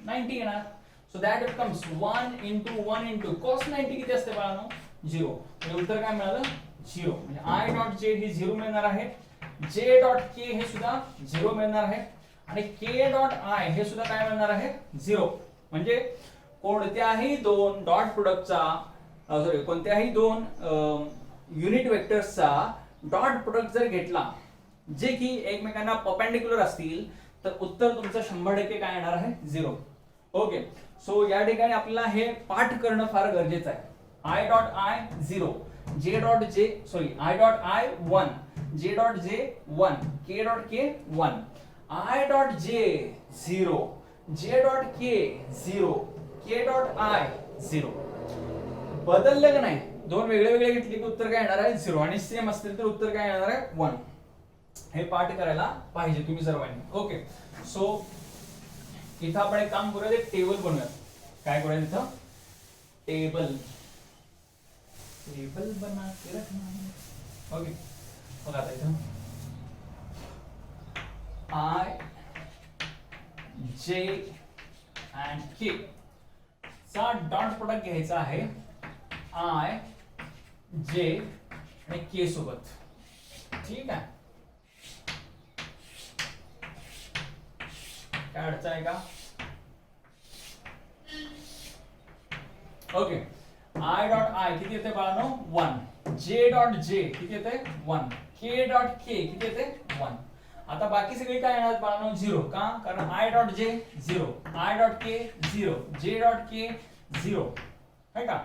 90 येणार. So that becomes 1 into 1 into cos 90 किती असते बाळांनो? 0. म्हणजे उत्तर काय मिळालं? 0. म्हणजे आय डॉट जे ही 0 मिळणार आहे, जे डॉट के हे सुद्धा 0 मिळणार आहे आणि के डॉट आय हे सुद्धा काय मिळणार आहे? 0. म्हणजे कोणत्याही दोन डॉट प्रोडक्टचा कोणत्याही दोन युनिट वेक्टर्सचा डॉट प्रोडक्ट जर घेतला जे की एकमेकांना परपेंडिक्युलर असतील तर उत्तर तुमचं 100% काय येणार आहे? 0. ओके. सो या ठिकाणी आपल्याला हे पाठ करणं फार गरजेचं आहे. I dot I 0, J dot J sorry I dot I 1, J dot J 1, K dot K 1, I dot J 0, J dot K 0, K dot I 0. बदललं का नाही? दोन वेगळे वेगळे घेतले की उत्तर काय येणार आहे 0 आणि सेम असतील तर उत्तर काय येणार आहे 1. हे पाठ करायला पाहिजे तुम्ही सर्वांनी. ओके, सो इथं आपण एक काम करूया, एक टेबल बनवूया. काय करूया इथं? टेबल बना के रखना. ओके, बघा आता इथं I, J and K चा डॉट प्रोडक्ट घ्यायचा आहे I, J आणि K सोबत. ठीक आहे, काय अडचण आहे का? ओके, I डॉट I किती येते बाळांनो 1, J डॉट J किती येते 1, K डॉट K किती येते 1. आता बाकी सगळे काय येणार बाळांनो 0 का? कारण I dot J 0, I dot K 0, J dot K 0 है का?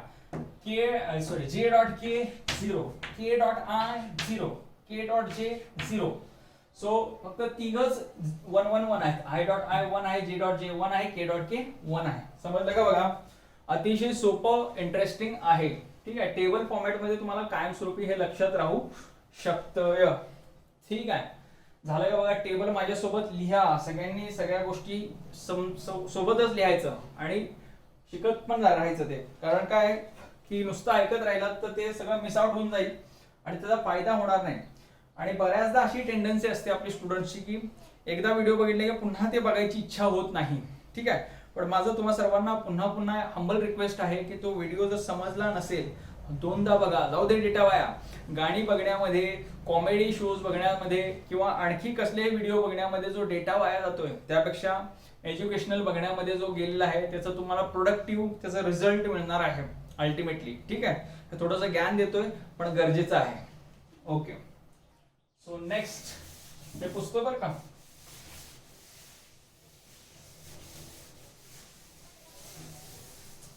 J dot K 0, K dot I 0, K dot J 0. So फक्त तिघच 1 1 1 आहेत. I डॉट I 1 आहे, J डॉट J 1 आहे, K डॉट K 1 आहे. समजलं का? बघा अतिशय सोपं, इंटरेस्टिंग आहे. ठीक आहे, टेबल फॉर्मॅट मध्ये तुम्हाला कायमस्वरूपी हे लक्षात राहू शकतं. ठीक आहे, झालं का? बघा टेबल माझ्यासोबत लिहा सगळ्यांनी, सगळ्या गोष्टी सोबतच लिहायचं आणि शिकत पण राहायचं ते. कारण काय की नुसतं ऐकत राहिलात तर ते सगळं मिस आउट होऊन जाईल आणि त्याचा फायदा होणार नाही. आणि बऱ्याचदा अशी टेंडन्सी असते आपली स्टुडंट्सची की एकदा व्हिडिओ बघितले की पुन्हा ते बघायची इच्छा होत नाही. ठीक आहे, पण माझं तुम्हा सर्वांना पुन्हा पुन्हा हंबल रिक्वेस्ट आहे की तो व्हिडिओ जर समजला नसेल दोनदा बघा, जाऊ दे डेटा वाया. गाणी बघण्यामध्ये, कॉमेडी शोज बघण्यामध्ये किंवा आणखी कसलेही व्हिडिओ बघण्यामध्ये जो डेटा वाया जातोय त्यापेक्षा एज्युकेशनल बघण्यामध्ये जो गेलेला आहे त्याचा तुम्हाला प्रोडक्टिव्ह त्याचा रिझल्ट मिळणार आहे अल्टिमेटली. ठीक आहे, थोडंसं ज्ञान देतोय पण गरजेचं आहे. ओके, सो नेक्स्ट ते पुस्तक बरं का.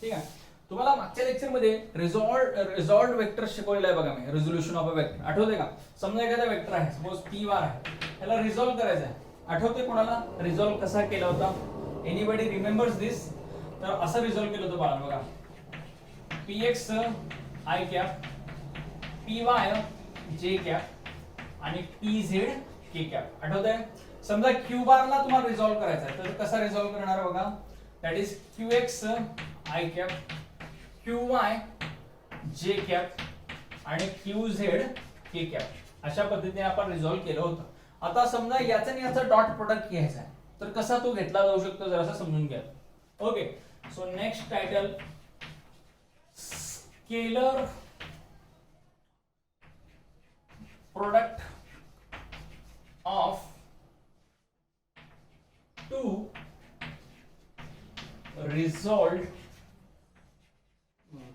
ठीक आहे, तुम्हाला मागच्या लेक्चर मध्ये रिझॉल्व्ड वेक्टर शिकवलेला आहे बघा मी. रिझोल्यूशन ऑफ अ वेक्टर आठवते का? समजा एखादा वेक्टर आहे, सपोज p बार आहे, त्याला रिझॉल्व्ह करायचं आहे. आठवते कोणाला रिझॉल्व्ह कसा केला होता? एनीबडी रिमेंबर्स दिस? तर असं रिझॉल्व्ह केलं होतं बाळा बघा. px i cap, py j cap आणि pz k कॅप. आठवतंय? समजा q बारला तुम्हाला रिझॉल्व्ह करायचा आहे तर कसा रिझॉल्व्ह करणार बघा. That is qx i cap, qy j cap आणि qz k कॅप. अशा पद्धतीने आपण रिझॉल्व्ह केलं होतं. आता समजा याचा आणि याचा डॉट प्रोडक्ट घ्यायचा आहे तर कसा तो घेतला जाऊ शकतो जरासं समजून घ्या. Okay, so next title scalar product of two resolved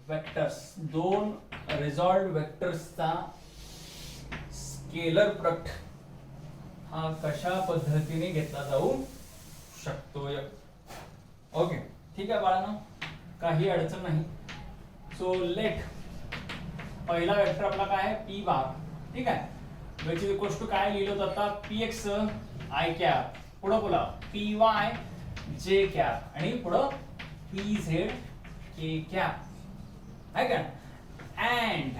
vectors. दोन रिझॉल्व्ड वेक्टर्सचा स्केलर प्रोडक्ट हा कशा पद्धतीने घेतला जाऊ शकतोय. ओके, ठीक आहे बाळांनो, काही अडचण नाही. सो लेट पहिला वेक्टर आपला काय आहे p बार. ठीक आहे, which is equals to काय लिहिलं होतं आता px i कॅप, पुढे बोला py j कॅप आणि पुढे pz k कॅप आहे का. and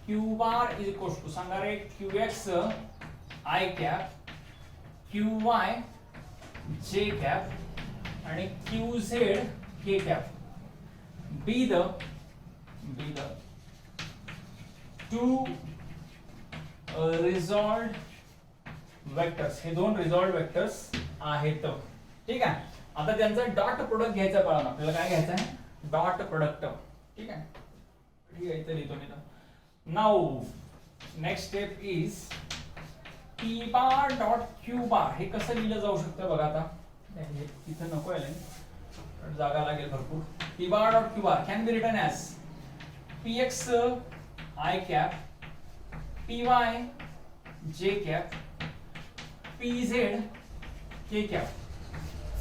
q bar is equals to सांगा रे qx i cap, qy j cap आणि qz k cap be the two resolved vectors. हे दोन रिझॉल्व्ड वेक्टर्स आहेत. ठीक आहे, आता त्यांचा डॉट प्रोडक्ट घ्यायचा बाळा. आपल्याला काय घ्यायचं आहे? Dot product. ठीक आहे, ठीक आहे, इथे लिहितो मी. Now next step is p bar dot q bar. हे कसं लिहिलं जाऊ शकतं बघा. आता इथं नको आहे, जागा लागेल भरपूर. p bar dot q bar can be written as px i cap, py j cap, pz k cap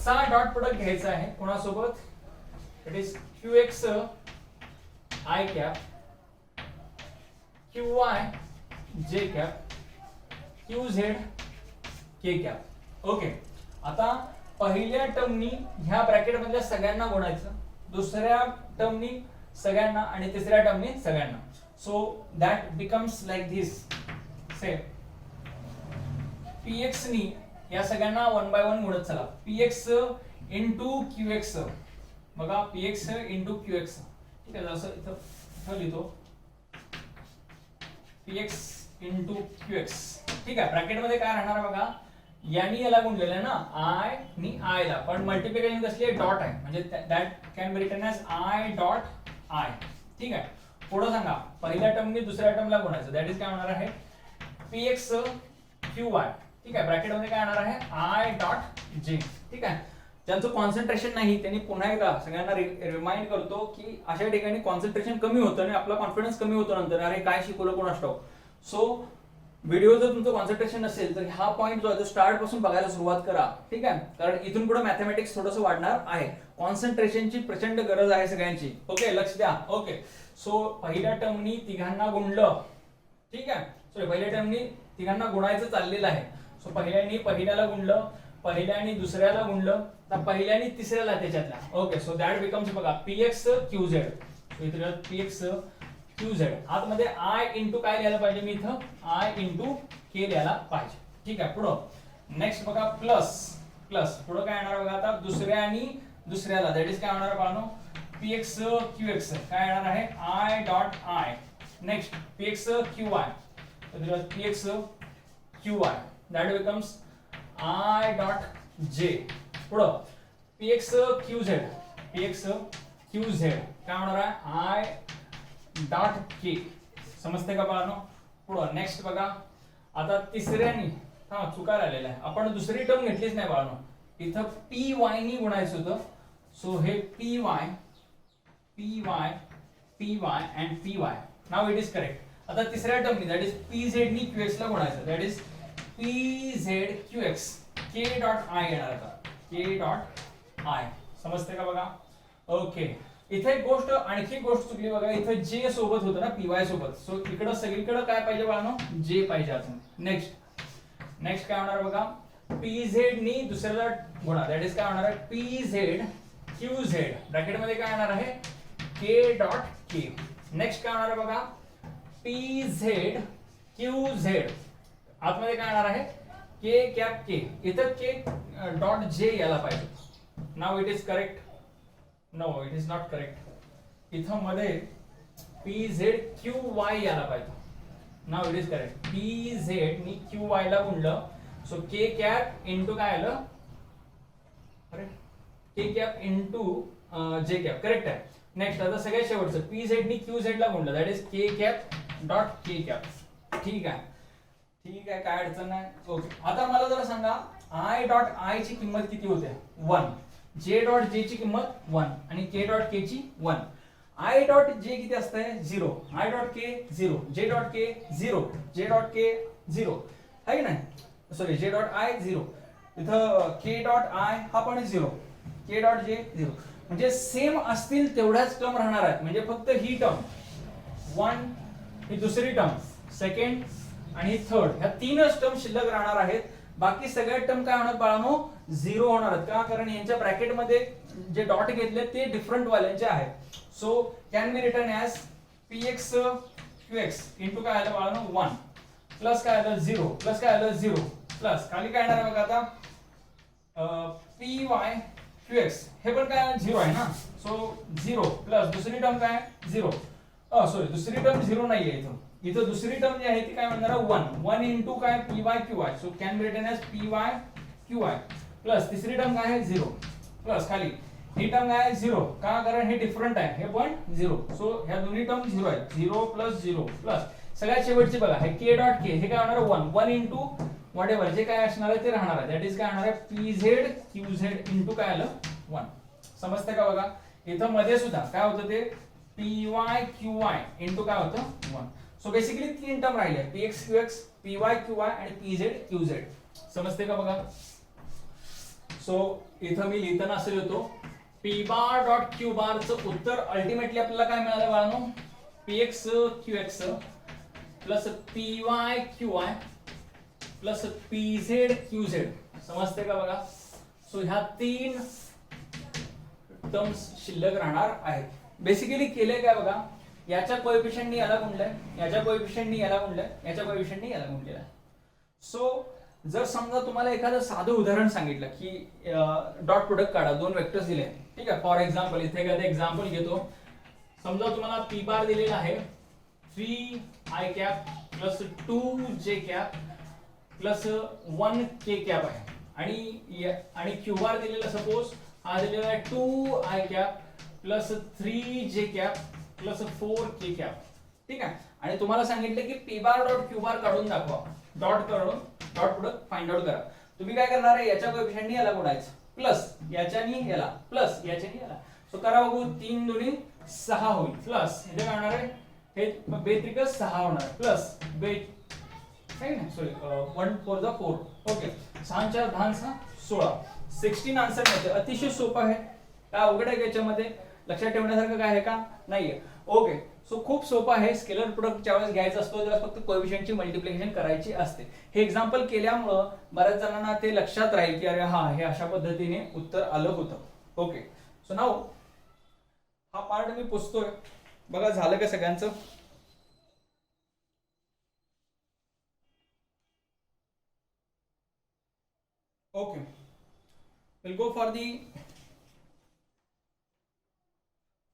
चा डॉट प्रोडक्ट घ्यायचा आहे कोणासोबत? It is qx i cap Q Y जे कॅप क्यू झेड के कॅप. ओके, आता पहिल्या टर्मनी ह्या ब्रॅकेट मधल्या सगळ्यांना गुणायचं, दुसऱ्या टर्मनी सगळ्यांना आणि तिसऱ्या टर्मनी सगळ्यांना. So that becomes like this. Say px नी या सगळ्यांना 1 बाय 1 गुणत चला. px इंटू qx, बघा px इंटू qx. ठीक आहे, जसं इथं लिहितो px इंटू qx. ठीक आहे, ब्रॅकेट मध्ये काय राहणार बघा, यांनी याला गुणलेलं आहे ना आय आणि आय ला, पण मल्टिप्लिकेशन कसली आहे, डॉट आहे, म्हणजे that can be written as I dot I. ठीक आहे, पुढे सांगा पहिल्या टर्मनी दुसऱ्या टर्मला गुणायचं, दॅट इज काय होणार आहे px qy. ठीक आहे, ब्रॅकेट मध्ये काय येणार आहे आय डॉट जे. ठीक आहे, ज्यांचं कॉन्सन्ट्रेशन नाही त्यांनी पुन्हा एकदा सगळ्यांना रिमाइंड करतो की अशा ठिकाणी कॉन्सन्ट्रेशन कमी होतं आणि आपला कॉन्फिडन्स कमी होतो नंतर, अरे काय शिकवलं कोणास ठाऊक. सो व्हिडिओ जर तुमचं कॉन्सन्ट्रेशन नसेल तर हा पॉईंट जो आहे तो स्टार्ट पासून बघायला सुरुवात करा. ठीक आहे, कारण इथून पुढे मॅथमॅटिक्स थोडंसं वाढणार आहे, कॉन्सन्ट्रेशनची प्रचंड गरज आहे सगळ्यांची. ओके, लक्ष द्या. ओके, सो पहिल्या टर्मनी तिघांना गुणलं. ठीक आहे, सॉरी पहिल्या टर्मनी तिघांना गुणायचं चाललेलं आहे. सो पहिल्यानी पहिल्याला गुणलं, पहिल्यानी दुसऱ्याला गुणलं, तर पहिल्यानी तिसऱ्याला त्याच्यातला. ओके, सो दॅट बिकम्स बघा px qz. इथे px qz आतमध्ये i इंटू काय लिहायला पाहिजे, मी इथं i इंटू k लिहायला पाहिजे. ठीक आहे, पुढं नेक्स्ट बघा प्लस प्लस, पुढं काय येणार बघा आता दुसऱ्या आणि दुसऱ्याला, दॅट इज काय होणार पाहनो px qx काय येणार आहे i dot i. Next px qy, तर px qy that becomes I dot j. पुढं px qz, px qz काय होणार आहे I dot k. समजते का बाळांनो. पुढं नेक्स्ट बघा आता तिसऱ्यानी चुका राहिलेला आहे, आपण दुसरी टर्म घेतलीच नाही बाळांनो, इथं py नी गुणायचं होतं. सो हे py and py, now it is correct. आता तिसऱ्या टर्मनी दॅट इज pz नी qx ला गुणायचं, that is pzqx k dot i येणार आता k डॉट i. समजते का बघा. ओके, इथे एक गोष्ट आणखी एक गोष्ट चुकली बघा, इथे j सोबत होतं ना py सोबत, सो इकडे सगळीकडे काय पाहिजे बाळांनो j पाहिजे अजून. नेक्स्ट काय होणार बघा pz नी दुसऱ्याला गुणा, दॅट इज काय होणार आहे pz qz ब्रॅकेट मध्ये काय येणार आहे k डॉट k. नेक्स्ट काय होणार आहे बघा pz qz आतमध्ये काय येणार आहे k कॅप k, इथं k डॉट j यायला पाहिजे. Now it is correct, no it is not correct, इथं मध्ये pz qy यायला पाहिजे. Now it is correct, pz नी qy ला गुणलं, सो k कॅप इनटू काय आलं, अरे k cap into j cap, correct आहे. नेक्स्ट आता सगळ्यात शेवटचं pz नी qz ला गुणलं, that is k cap dot k cap. ठीक आहे, ठीक आहे, काय अडचण नाही. ओके, आता मला जरा सांगा i डॉट i ची किंमत किती होते 1, j डॉट j ची किंमत 1 आणि k डॉट k ची 1. i डॉट j किती असते 0, i dot k 0, j dot k 0, j dot k 0 आहे की नाही, सॉरी j डॉट i 0, इथं k डॉट i हा पण 0, k डॉट j 0, म्हणजे सेम असतील तेवढ्याच टर्म राहणार आहेत. म्हणजे फक्त ही टर्म 1, ही दुसरी टर्म सेकंड आणि थर्ड, ह्या तीनच टर्म शिल्लक राहणार आहेत. बाकी सगळ्या टर्म काय होणार बाळांनो 0 होणार आहेत. का, कारण यांच्या ब्रॅकेट मध्ये जे डॉट घेतले ते डिफरंट वाल्यांचे आहेत. So can be written as px qx into काय आलं बाळांनो 1 प्लस काय आलं 0 प्लस काय आलं 0 प्लस खाली काय येणार बघा आता py qx, हे पण काय 0 आहे ना, सो 0 प्लस दुसरी टर्म काय 0, सॉरी दुसरी टर्म 0 नाहीये इथं, इथं दुसरी टर्म जी आहे ती काय म्हणणार 1 इनटू काय py qy, so can be written as py qy plus तिसरी टर्म काय आहे 0 प्लस खाली ही टर्म काय आहे 0, का कारण हे डिफरंट आहे, हे पण 0, सो ह्या दोन्ही टर्म 0 आहेत, 0 प्लस 0 प्लस सगळ्यात शेवटची बघा हे k डॉट k, हे काय होणार 1 इनटू व्हॉटएव्हर जे काय असणार आहे ते राहणार आहे, दॅट इज काय होणार आहे pz qz इनटू काय आलं 1. समजते का बघा. इथं मध्ये सुद्धा काय होतं ते py qy इनटू काय होतं 1. सो बेसिकली तीन टर्म राहिले px qx py qy आणि pz qz. समजते का बघा. सो इथं मी लिहिताना असं लिहितो पी बार डॉट क्यू बारचं उत्तर अल्टिमेटली आपल्याला काय मिळालं बाळांनो, px Q x plus P Y Q Y plus P Z Q Z. समजते का बघा. सो ह्या 3 टर्म्स शिल्लक राहणार आहेत. बेसिकली केले काय बघा, याच्या कोएफिशिएंटनी याला गुणलंय, याच्या कोएफिशिएंटनी याला गुणलंय, याच्या कोएफिशिएंटनी याला गुणलेलं आहे. सो जर समजा तुम्हाला एखादं साधं उदाहरण सांगितलं की डॉट प्रोडक्ट काढा, 2 वेक्टर्स दिले, ठीक आहे. फॉर एक्झाम्पल इथे एखादं एक्झाम्पल घेतो. समजा तुम्हाला पी बार दिलेला आहे 3i cap plus 2j cap plus 1k cap आहे, आणि क्यू बार दिलेला सपोज हा दिलेला आहे 2i cap plus 3j cap plus 4k cap, ठीक आहे. आणि तुम्हाला सांगितलं की पी बार डॉट क्यू बार काढून दाखवा, डॉट प्रोडक्ट फाइंड आउट करा. तुम्ही काय करणार आहे, याच्या कोएफिशिएंटनी याला गुणायचं प्लस याच्यानी याला प्लस याच्यानी याला. सो करा बघू, 3 दुनी 6 होईल प्लस इथे काय होणार आहे, हे बेत्रिक 6 होणार आहे प्लस बे नाही सॉरी 1 4 जा 4. ओके, 6 4 10 6 16 16 आन्सर मिळते. अतिशय सोपं आहे. काय अवघड आहे याच्यामध्ये, लक्षात ठेवण्यासारखं काय आहे का, नाहीये. ओके, सो खूप सोपं आहे. स्केलर प्रोडक्ट ज्यावेळेस घ्यायचा असतो त्यावेळेस फक्त कोएफिशिएंटची मल्टिप्लिकेशन करायची असते. हे एक्झाम्पल केल्यामुळं बऱ्याच जणांना ते लक्षात राहील की अरे हा, हे अशा पद्धतीने उत्तर आलं होतं. ओके, सो नाऊ हा पार्ट मी पुसतोय. बघा झालं का सगळ्यांचं. Okay, will go for the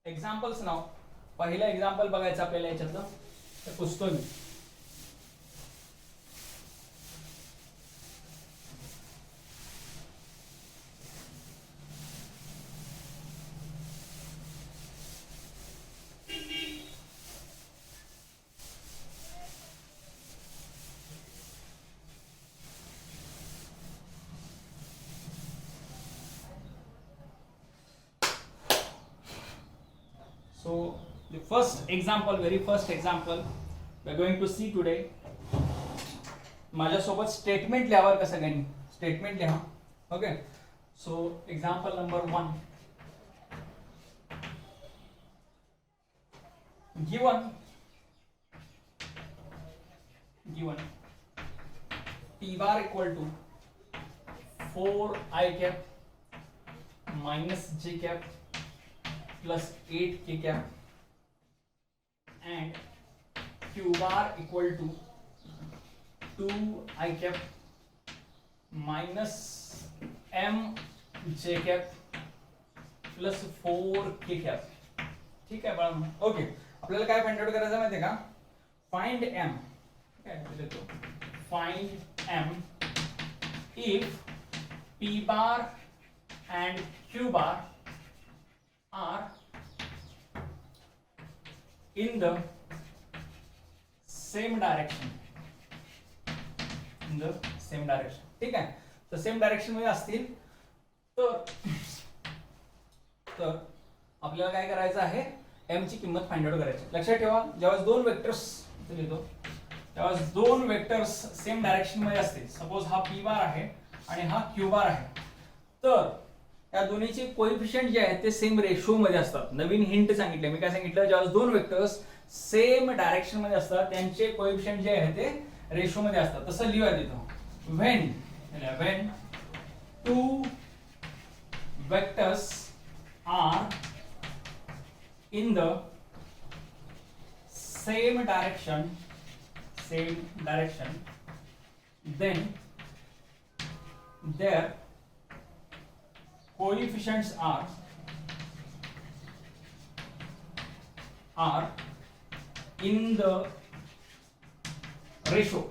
examples now. पहिलं एक्झाम्पल बघायचं आपल्याला याच्यातलं, ते पुसतोय मी. So the first example, very first example we are going to see today. माझ्यासोबत स्टेटमेंट लिहावर का सगळ्यांनी स्टेटमेंट लिहा. Okay, so example number 1. given p bar equal to 4i cap minus j cap plus 8k cap and q bar equal to 2i cap minus m j cap plus 4k cap. ठीक आहे बाळा. ओके, आपल्याला काय फाइंड आउट करायचं माहिती आहे का, फाइंड m. काय देतो, find m if p bar and q bar are in the same direction. in the same direction. ठीक आहे, तर सेम डायरेक्शन मध्ये असतील तर आपल्याला काय करायचं आहे, m ची किंमत फाइंड आउट करायची. लक्षात ठेवा, जेव्हा दोन वेक्टर्स लिहितो तेव्हा दोन वेक्टर्स सेम डायरेक्शन मध्ये असतील. सपोज हा p बार आहे आणि हा q बार आहे, तर या दोन्हीचे कोएफिशिएंट जे आहेत ते सेम रेशो मध्ये असतात. नवीन हिंट सांगितलं मी, काय सांगितलं, जेव्हा दोन वेक्टर्स सेम डायरेक्शन मध्ये असतात त्यांचे कोएफिशिएंट जे आहेत ते रेशो मध्ये असतात. तसं लिहूया तिथं, when two vectors are in the same direction then their coefficients are in the ratio.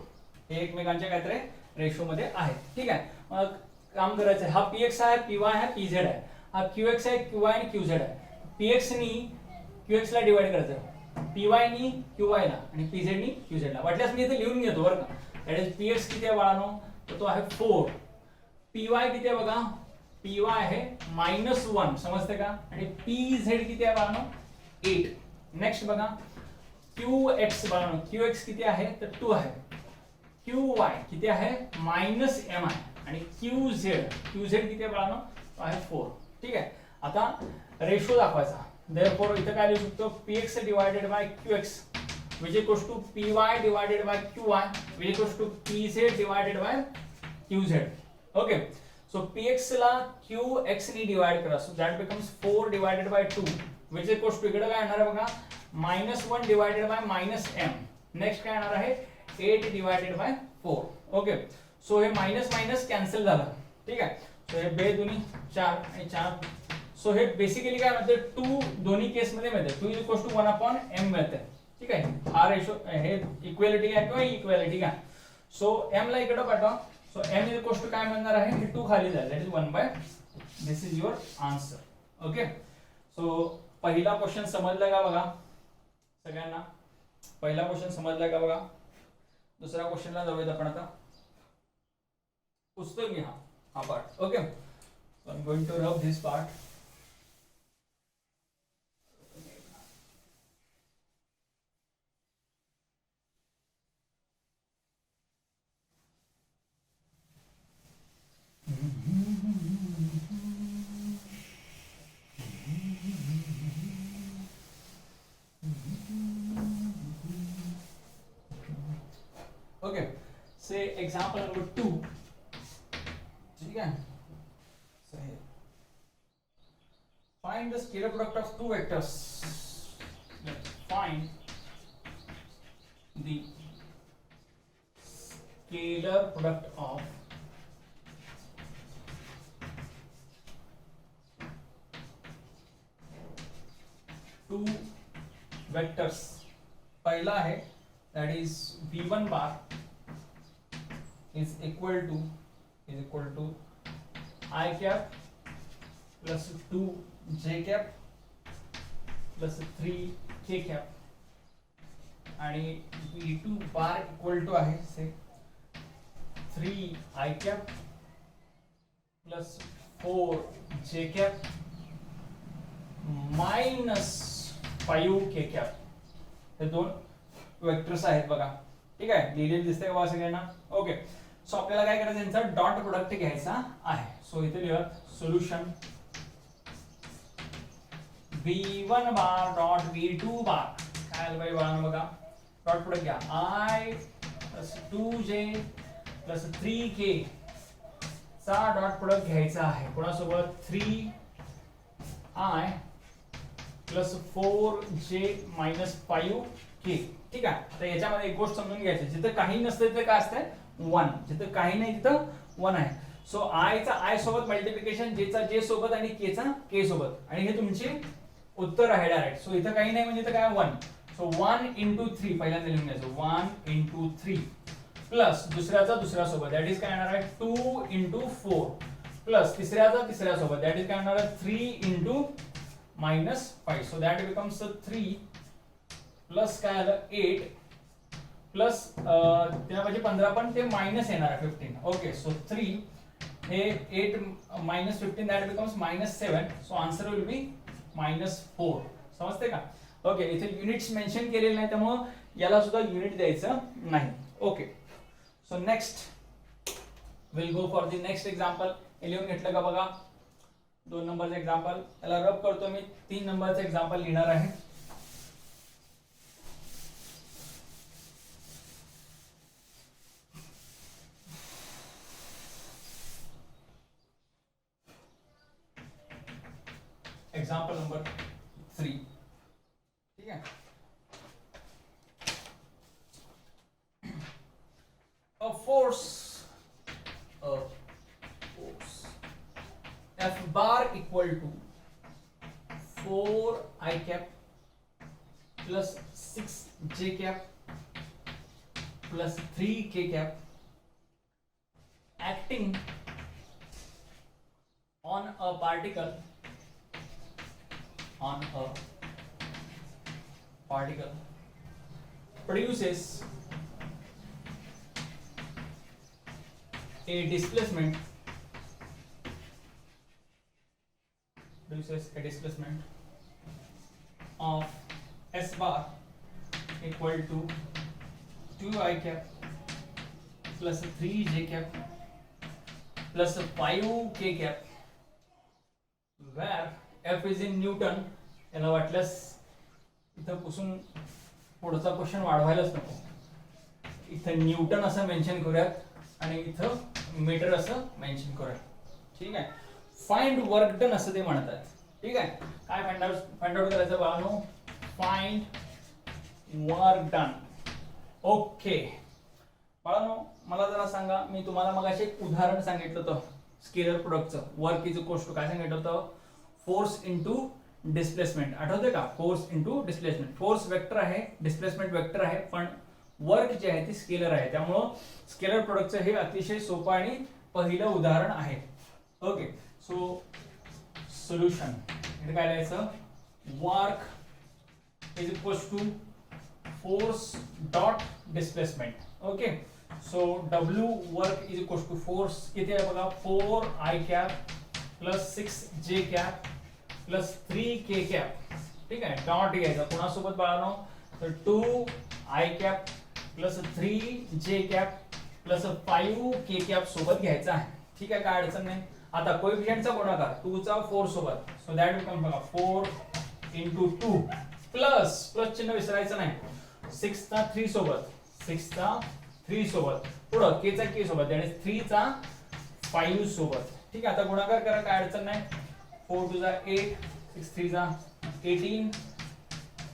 हे एकमेकांच्या काहीतरी रेशो मध्ये आहेत. ठीक आहे, मग काम करायचं, हा px आहे, py आहे, pz आहे, हा qx आहे, qy आणि qz आहे. px नी qx ला डिवाइड करायचं, py नी qy ला आणि pz नी qz ला. वाटल्यास मी इथे लिहून घेतो बरं का. दॅट इज px किती आहे बाळांनो, तर तो आहे 4. py किती आहे बघा, py आहे -1, समजते का, आणि pz किती आहे बाळांनो, 8. नेक्स्ट बघा qx बाळांनो, qx किती आहे तर 2 आहे, qy किती आहे -m आहे, आणि qz किती आहे बाळांनो, तो आहे 4. ठीक आहे, आता रेशो दाखवायचा, therefore इथं काय लिहू शकतो, px divided by qx which equals to py divided by qy which equals to pz divided by qz. Okay, so px ला qx ने डिवाइड करा, so that becomes 4 divided by 2 which equals to इकडे काय येणार आहे बघा, -1 divided by -m. नेक्स्ट काय येणार आहे 8 divided by 4. ओके, सो हे मायनस मायनस कॅन्सल झालं, ठीक आहे. सो हे 2 दुनी 4 आणि 4. सो हे बेसिकली काय म्हणते 2 दोन्ही केस मध्ये मिळते, 2 इक्वल्स टू 1/m मिळते, ठीक आहे. हा रेशो हे इक्वॅलिटी आहे किंवा इक्वॅलिटी का. सो m ला इकडे पाठवा, सो m इक्वल्स टू काय म्हणणार आहे, हे 2 खाली जाईल, that is 1/, this is your answer. Okay, so पहिला क्वेश्चन समजला का बघा सगळ्यांना, पहिला क्वेश्चन समजला का बघा. दुसऱ्या क्वेश्चनला जाऊयात आपण आता. पुस्तक घ्या हा part. Okay, so I am going to rub this part. Okay, say example number 2. ठीक है, say find the scalar product of two vectors. Let's find the scalar product of two vectors. पहला है that is v1 bar is equal to I cap plus 2 j cap plus 3 k cap आणि v2 bar equal to आहे से 3 I cap plus 4 j cap minus 5 k cap. हे दोन वेक्टर्स आहेत बघा, ठीक आहे. लिहिलेले दिसतंय का सगळ्यांना. ओके, सो आपल्याला काय करायचं, यांचा डॉट प्रोडक्ट घ्यायचा आहे. सो इथे लिहा सोल्युशन v1 बार डॉट v2 बार काय आलं पाहिजे बाळांनो बघा, डॉट प्रोडक्ट घ्या. I plus 2j plus 3k चा डॉट प्रोडक्ट घ्यायचा आहे कोणासोबत, 3i plus 4j minus 5k. ठीक आहे. तर याच्यामध्ये एक गोष्ट समजून घ्यायची, जिथं काही नसतं तिथे काय असतंय 1, जिथं काही नाही तिथं 1 आहे. सो i चा i सोबत मल्टिप्लिकेशन, j चा j सोबत आणि k चा k सोबत, आणि हे तुमचे उत्तर आहे डायरेक्ट. सो इथं काही नाही म्हणजे इथं काय 1. सो 1 into 3 पहिल्यांदा लिहून घ्यायचं, 1 into 3 प्लस दुसऱ्याचा दुसऱ्या सोबत दॅट इज काय येणार आहे 2 into 4 प्लस तिसऱ्याचा तिसऱ्या सोबत दॅट इज काय येणार आहे 3 into -5. So that becomes 3 plus काय आलं 8 प्लस त्यामध्ये 15 पण ते मायनस येणार आहे 15. ओके, सो 3 हे 8 minus 15 that becomes -7. So answer will be -4. समजते का. ओके, इथे युनिट्स मेन्शन केलेले नाही त्यामुळे याला सुद्धा युनिट द्यायचं नाही. Okay, so next will go for the next example. हे लिहून घेतलं का बघा, 2 नंबरचं एक्झाम्पल. याला रब करतो मी, 3 नंबरचं एक्झाम्पल लिहिणार आहे. Example number 3. ठीक है, a force F bar equal to 4 I cap plus 6 J cap plus 3 K cap acting on a particle produces a displacement of S bar equal to 2 I cap plus 3 J cap plus 5 K cap, where F is in newton. याला वाटल्यास इथं पुसून पुढचा क्वेश्चन वाढवायलाच नको. इथं न्यूटन असं मेन्शन करूयात आणि इथं मीटर असं मेन्शन करूयात. ठीक आहे. फाइंड वर्क डन असं ते म्हणतात. ठीक आहे. काय फाइंड आउट करायचं बाळांनो? Find work done. ओके बाळांनो, मला जरा सांगा, मी तुम्हाला मगाशी एक उदाहरण सांगितलं होतं स्केलर प्रोडक्टचं. वर्क इज इक्वल्स टू काय सांगितलं होतं? Force into displacement. आठवतंय का? Force into displacement. Force vector आहे, डिस्प्लेसमेंट वेक्टर आहे, पण वर्क जे आहे ती स्केलर आहे. त्यामुळं स्केलर प्रोडक्टचं हे अतिशय सोपं आणि पहिलं उदाहरण आहे. ओके, सो सोल्युशन इथे काय लिहायचं? Work is equals to force dot displacement. Okay, so W work is equals to force किती आहे बघा? 4i cap plus 6j cap plus 3k cap. ठीक आहे. डॉट घ्यायचा कोणासोबत बाळांनो? तर 2i cap plus 3j cap plus 5k cap सोबत घ्यायचा आहे. ठीक आहे, काय अडचण नाही. आता कोएफिशिएंटचा गुणाकार 2 चा 4 सोबत, सो दॅट विल कम बघा 4 into 2 प्लस चिन्ह विसरायचं नाही. 6 चा 3 सोबत, 6 चा 3 सोबत, पुढं k चा k सोबत आणि 3 चा 5 सोबत. ठीक आहे. आता गुणाकार करा, काय अडचण नाही. 4 2 चा 8, 6 3 चा 18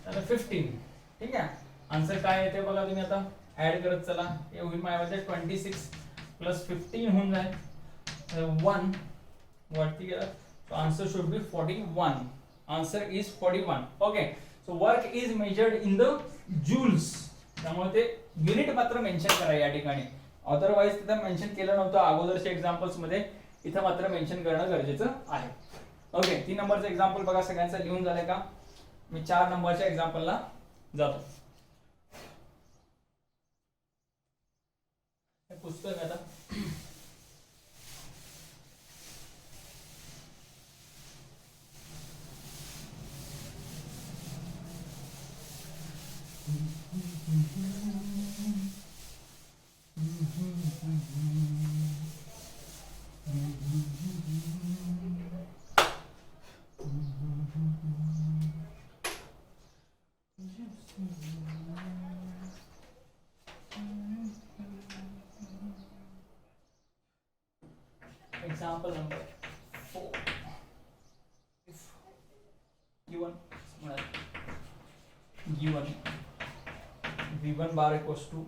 आणि 15. ठीक आहे. आन्सर काय येते बघा तुम्ही आता ऍड करत चला. हे होईल माझ्यामध्ये 26 प्लस 15 होऊन जाईल 1 वरती गेला. So answer should be 41. Answer is 41. Okay, so work is measured in the joules. त्यामुळे ते युनिट मात्र मेन्शन करा या ठिकाणी. अदरवाइज तिथं मेन्शन केलं नव्हतं अगोदरच्या एक्झाम्पल्स मध्ये, इथं मात्र मेन्शन करणं गरजेचं आहे. ओके, 3 नंबरचं एक्झाम्पल बघा सगळ्यांचं लिहून झालंय का? मी 4 नंबरच्या एक्झाम्पलला जातो. हे पुस्तक आता example number 4. If given v1 bar equals to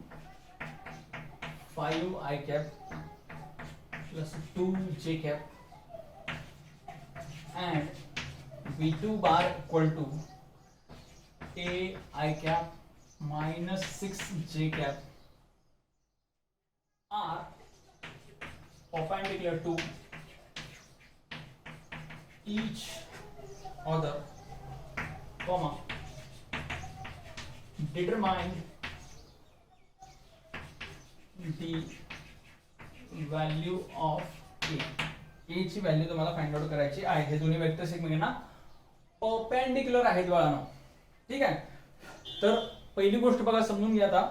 5i cap plus 2j cap and v2 bar equal to ai cap minus 6j cap are perpendicular to each other, comma, determine the value of a. a ची व्हॅल्यू तुम्हाला फाइंड आउट करायची आहे. हे दोन्ही वेक्टर्स एकमेकांना परपेंडिक्युलर आहेत बाळांनो. ठीक आहे. तर पहिली गोष्ट बघा समजून घ्या आता,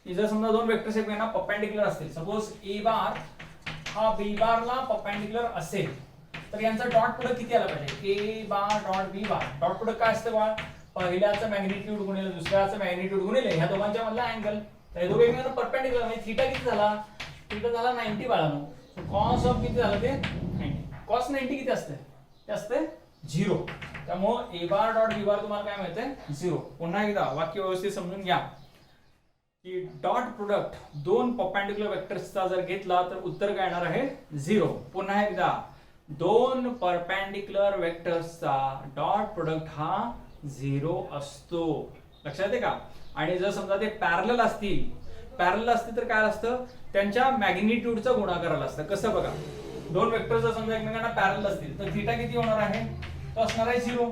की जर समजा दोन वेक्टर्स एकमेकांना परपेंडिक्युलर असतील, सपोज a बार हा b बारला परपेंडिक्युलर असेल, तर यांचा डॉट प्रोडक्ट किती आला पाहिजे? a bar dot b bar. Dot product काय असतं बाळ? पहिल्याचं मॅग्निट्यूड गुणिले दुसऱ्याचं मॅग्निट्यूड गुणिले ह्या दोघांच्या मधला अँगल. तर हे दोघे एकमेकांना परपेंडिक्युलर म्हणजे थीटा किती झाला? थीटा झाला 90 बाळांनो. सो कॉस ऑफ किती झालं ते? 90. कॉस 90 किती असते? ते असते 0. त्यामुळे a बार डॉट b बार तुम्हाला काय मिळते? 0. पुन्हा एकदा वाक्य व्यवस्थित समजून घ्या की डॉट प्रोडक्ट दोन परपेंडिक्युलर वेक्टर्सचा जर घेतला तर उत्तर काय येणार आहे? 0. पुन्हा एकदा दोन परपेंडिक्युलर वेक्टर्सचा डॉट प्रोडक्ट हा 0 असतो. लक्षात आहे का? आणि जर समजा ते पॅरलल असतील तर काय असतं? त्यांच्या मॅग्निट्यूडचा गुणाकार आला असतं. कसं बघा, दोन वेक्टर जर समजा एकमेकांना पॅरलल असतील तर थीटा किती होणार आहे? तो असणार आहे 0.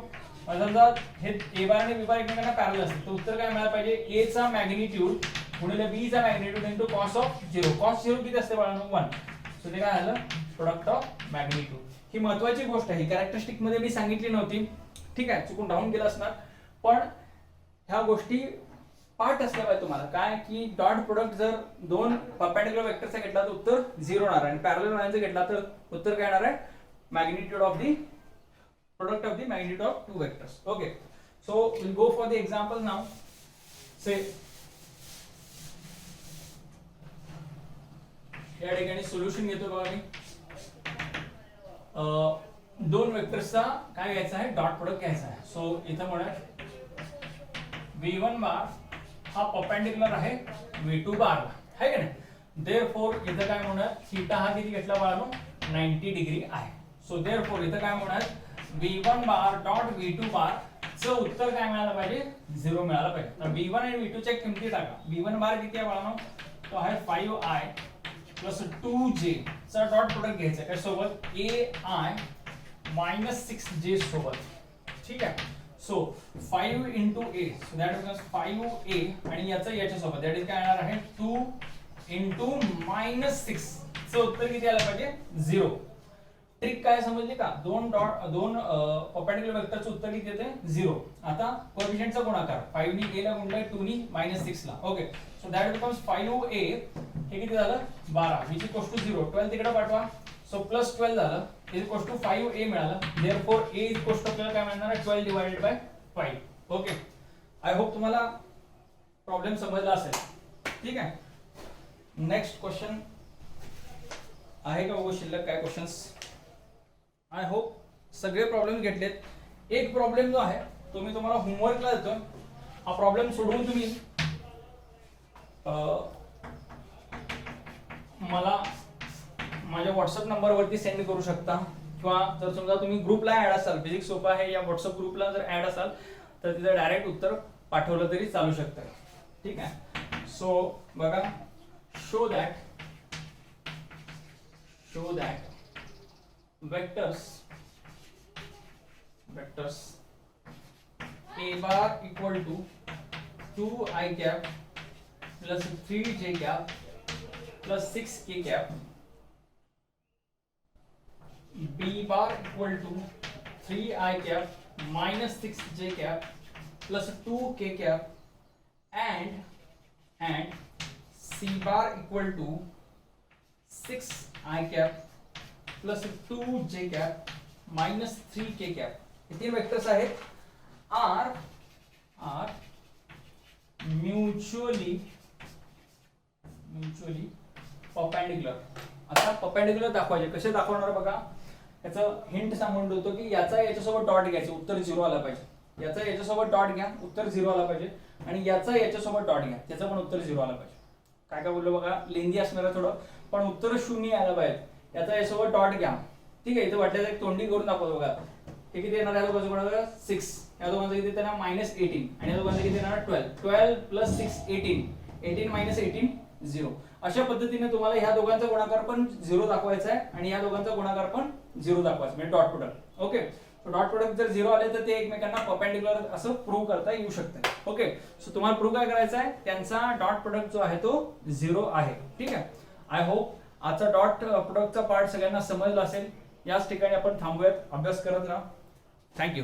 समजा हे a बार आणि b बार एकमेकांना पॅरलल असतील तर उत्तर काय मिळालं पाहिजे? a चा मॅग्निट्यूड गुणिले b चा magnitude into cos of 0. cos 0 किती असते बाळांनो? 1. सो ते काय झालं? Product of magnitude. ही महत्त्वाची गोष्ट आहे. कॅरेक्टरिस्टिक मध्ये मी सांगितली नव्हती. ठीक आहे, चुकून राहून गेला असणार, पण ह्या गोष्टी पाठ असल्या पाहिजे तुम्हाला. काय की डॉट प्रोडक्ट जर दोन परपेंडिक्युलर वेक्टरचा घेतला तर उत्तर 0 होणार आणि पॅरलल लाईनचा घेतला तर उत्तर काय येणार आहे? Magnitude of the product of the magnitude of two vectors. Okay, so we'll go for the example now. Say या ठिकाणी सोल्युशन घेतो बघा मी दोन वेक्टर्सचा काय घ्यायचा आहे डॉट प्रोडक्ट घ्यायचा आहे. सो इथं म्हणा v1 बार हा परपेंडिकुलर आहे v2 बारला आहे का नाही. देयरफॉर इथं काय म्हणणार थीटा हा किती घेतला बाळांनो 90 डिग्री आहे. सो देयरफॉर इथं काय म्हणणार v1 बार डॉट v2 बार चं उत्तर काय मिळालं पाहिजे 0 मिळालं पाहिजे. तर v1 आणि v2 च्या किमती टाका. v1 बार किती आहे बाळांनो तो आहे 5i प्लस 2j चा डॉट प्रोडक्ट घ्यायचा काय सोबत ai मायनस 6j सोबत. ठीक आहे. So 5 into a so that becomes 5a आणि याचा याच्या सोबत दॅट इज काय येणार आहे 2 into -6 चं उत्तर किती आलं पाहिजे 0. ट्रिक काय समजली का दोन परपेंडिकुलर वेक्टरचं उत्तर किती येते 0. आता कोएफिशिएंटचा गुणाकार 5 नी a ला गुणलाय 2 नी -6 ला. Okay so that becomes 5a हे किती झालं 12 which is equals to 0. 12 तिकडे पाठवा. सो प्लस 12 झालं इज इक्वल्स टू 5a मिळालं. Therefore a is equals to आपल्याला काय मिळणार आहे 12 divided by 5. Okay I hope तुम्हाला प्रॉब्लेम समजला असेल. ठीक आहे. नेक्स्ट क्वेश्चन आहे का शिल्लक काय क्वेश्चन्स. आय होप सगळे प्रॉब्लेम घेतलेत. एक प्रॉब्लेम जो आहे तो मी तुम्हाला होमवर्कला देतो. हा प्रॉब्लेम सोडवून तुम्ही मला माझ्या व्हॉट्सअप नंबरवरती सेंड करू शकता किंवा जर समजा तुम्ही ग्रुपला ऍड असाल फिजिक्स सोपा आहे या व्हॉट्सअप ग्रुपला जर ऍड असाल तर तिथे डायरेक्ट उत्तर पाठवलं तरी चालू शकतं. ठीक आहे. सो बघा show that vectors a bar equal to 2i cap plus 3j cap plus 6k cap, b bar equal to 3i cap minus 6j cap plus 2k cap and c bar equal to 6i cap plus 2j cap minus 3k cap. हे तीन वेक्टर्स आहेत आर म्युच्युअली परपेंडिकुलर. आता परपेंडिकुलर दाखवायचे कसे दाखवणार बघा. याचं हिंट सांगून देतो की याचा याच्यासोबत डॉट घ्यायचं उत्तर 0 आला पाहिजे. याचा याच्यासोबत डॉट घ्या उत्तर 0 आला पाहिजे आणि याचा याच्यासोबत डॉट घ्या त्याचं पण उत्तर 0 आला पाहिजे. काय काय बोललो बघा लेंदी असणार थोडं पण उत्तर 0 आलं पाहिजे. याचा यासोबत डॉट घ्या. ठीक आहे. इथे वाटल्याचं एक तोंडी करून दाखवतो बघा. हे किती येणार आहे दोघांचं गुणाकार 6 या दोघांचं किती येणार -18 आणि या दोघांचं किती येणार 12 प्लस 6 18 मायनस 18 0. अशा पद्धतीने तुम्हाला ह्या दोघांचा गुणाकार पण 0 दाखवायचा आहे आणि या दोघांचा गुणाकार पण 0 दाखवायचा म्हणजे dot product. Okay so dot product जर 0 आले तर ते एकमेकांना परपेंडिकुलर असं प्रूव्ह करता येऊ शकतं. ओके सो तुम्हाला प्रूव्ह काय करायचं आहे त्यांचा डॉट प्रोडक्ट जो आहे तो 0 आहे. ठीक आहे. आय होप आजचा डॉट प्रोडक्टचा पार्ट सगळ्यांना समजला असेल. याच ठिकाणी आपण थांबूयात. अभ्यास करत राहा. थँक्यू.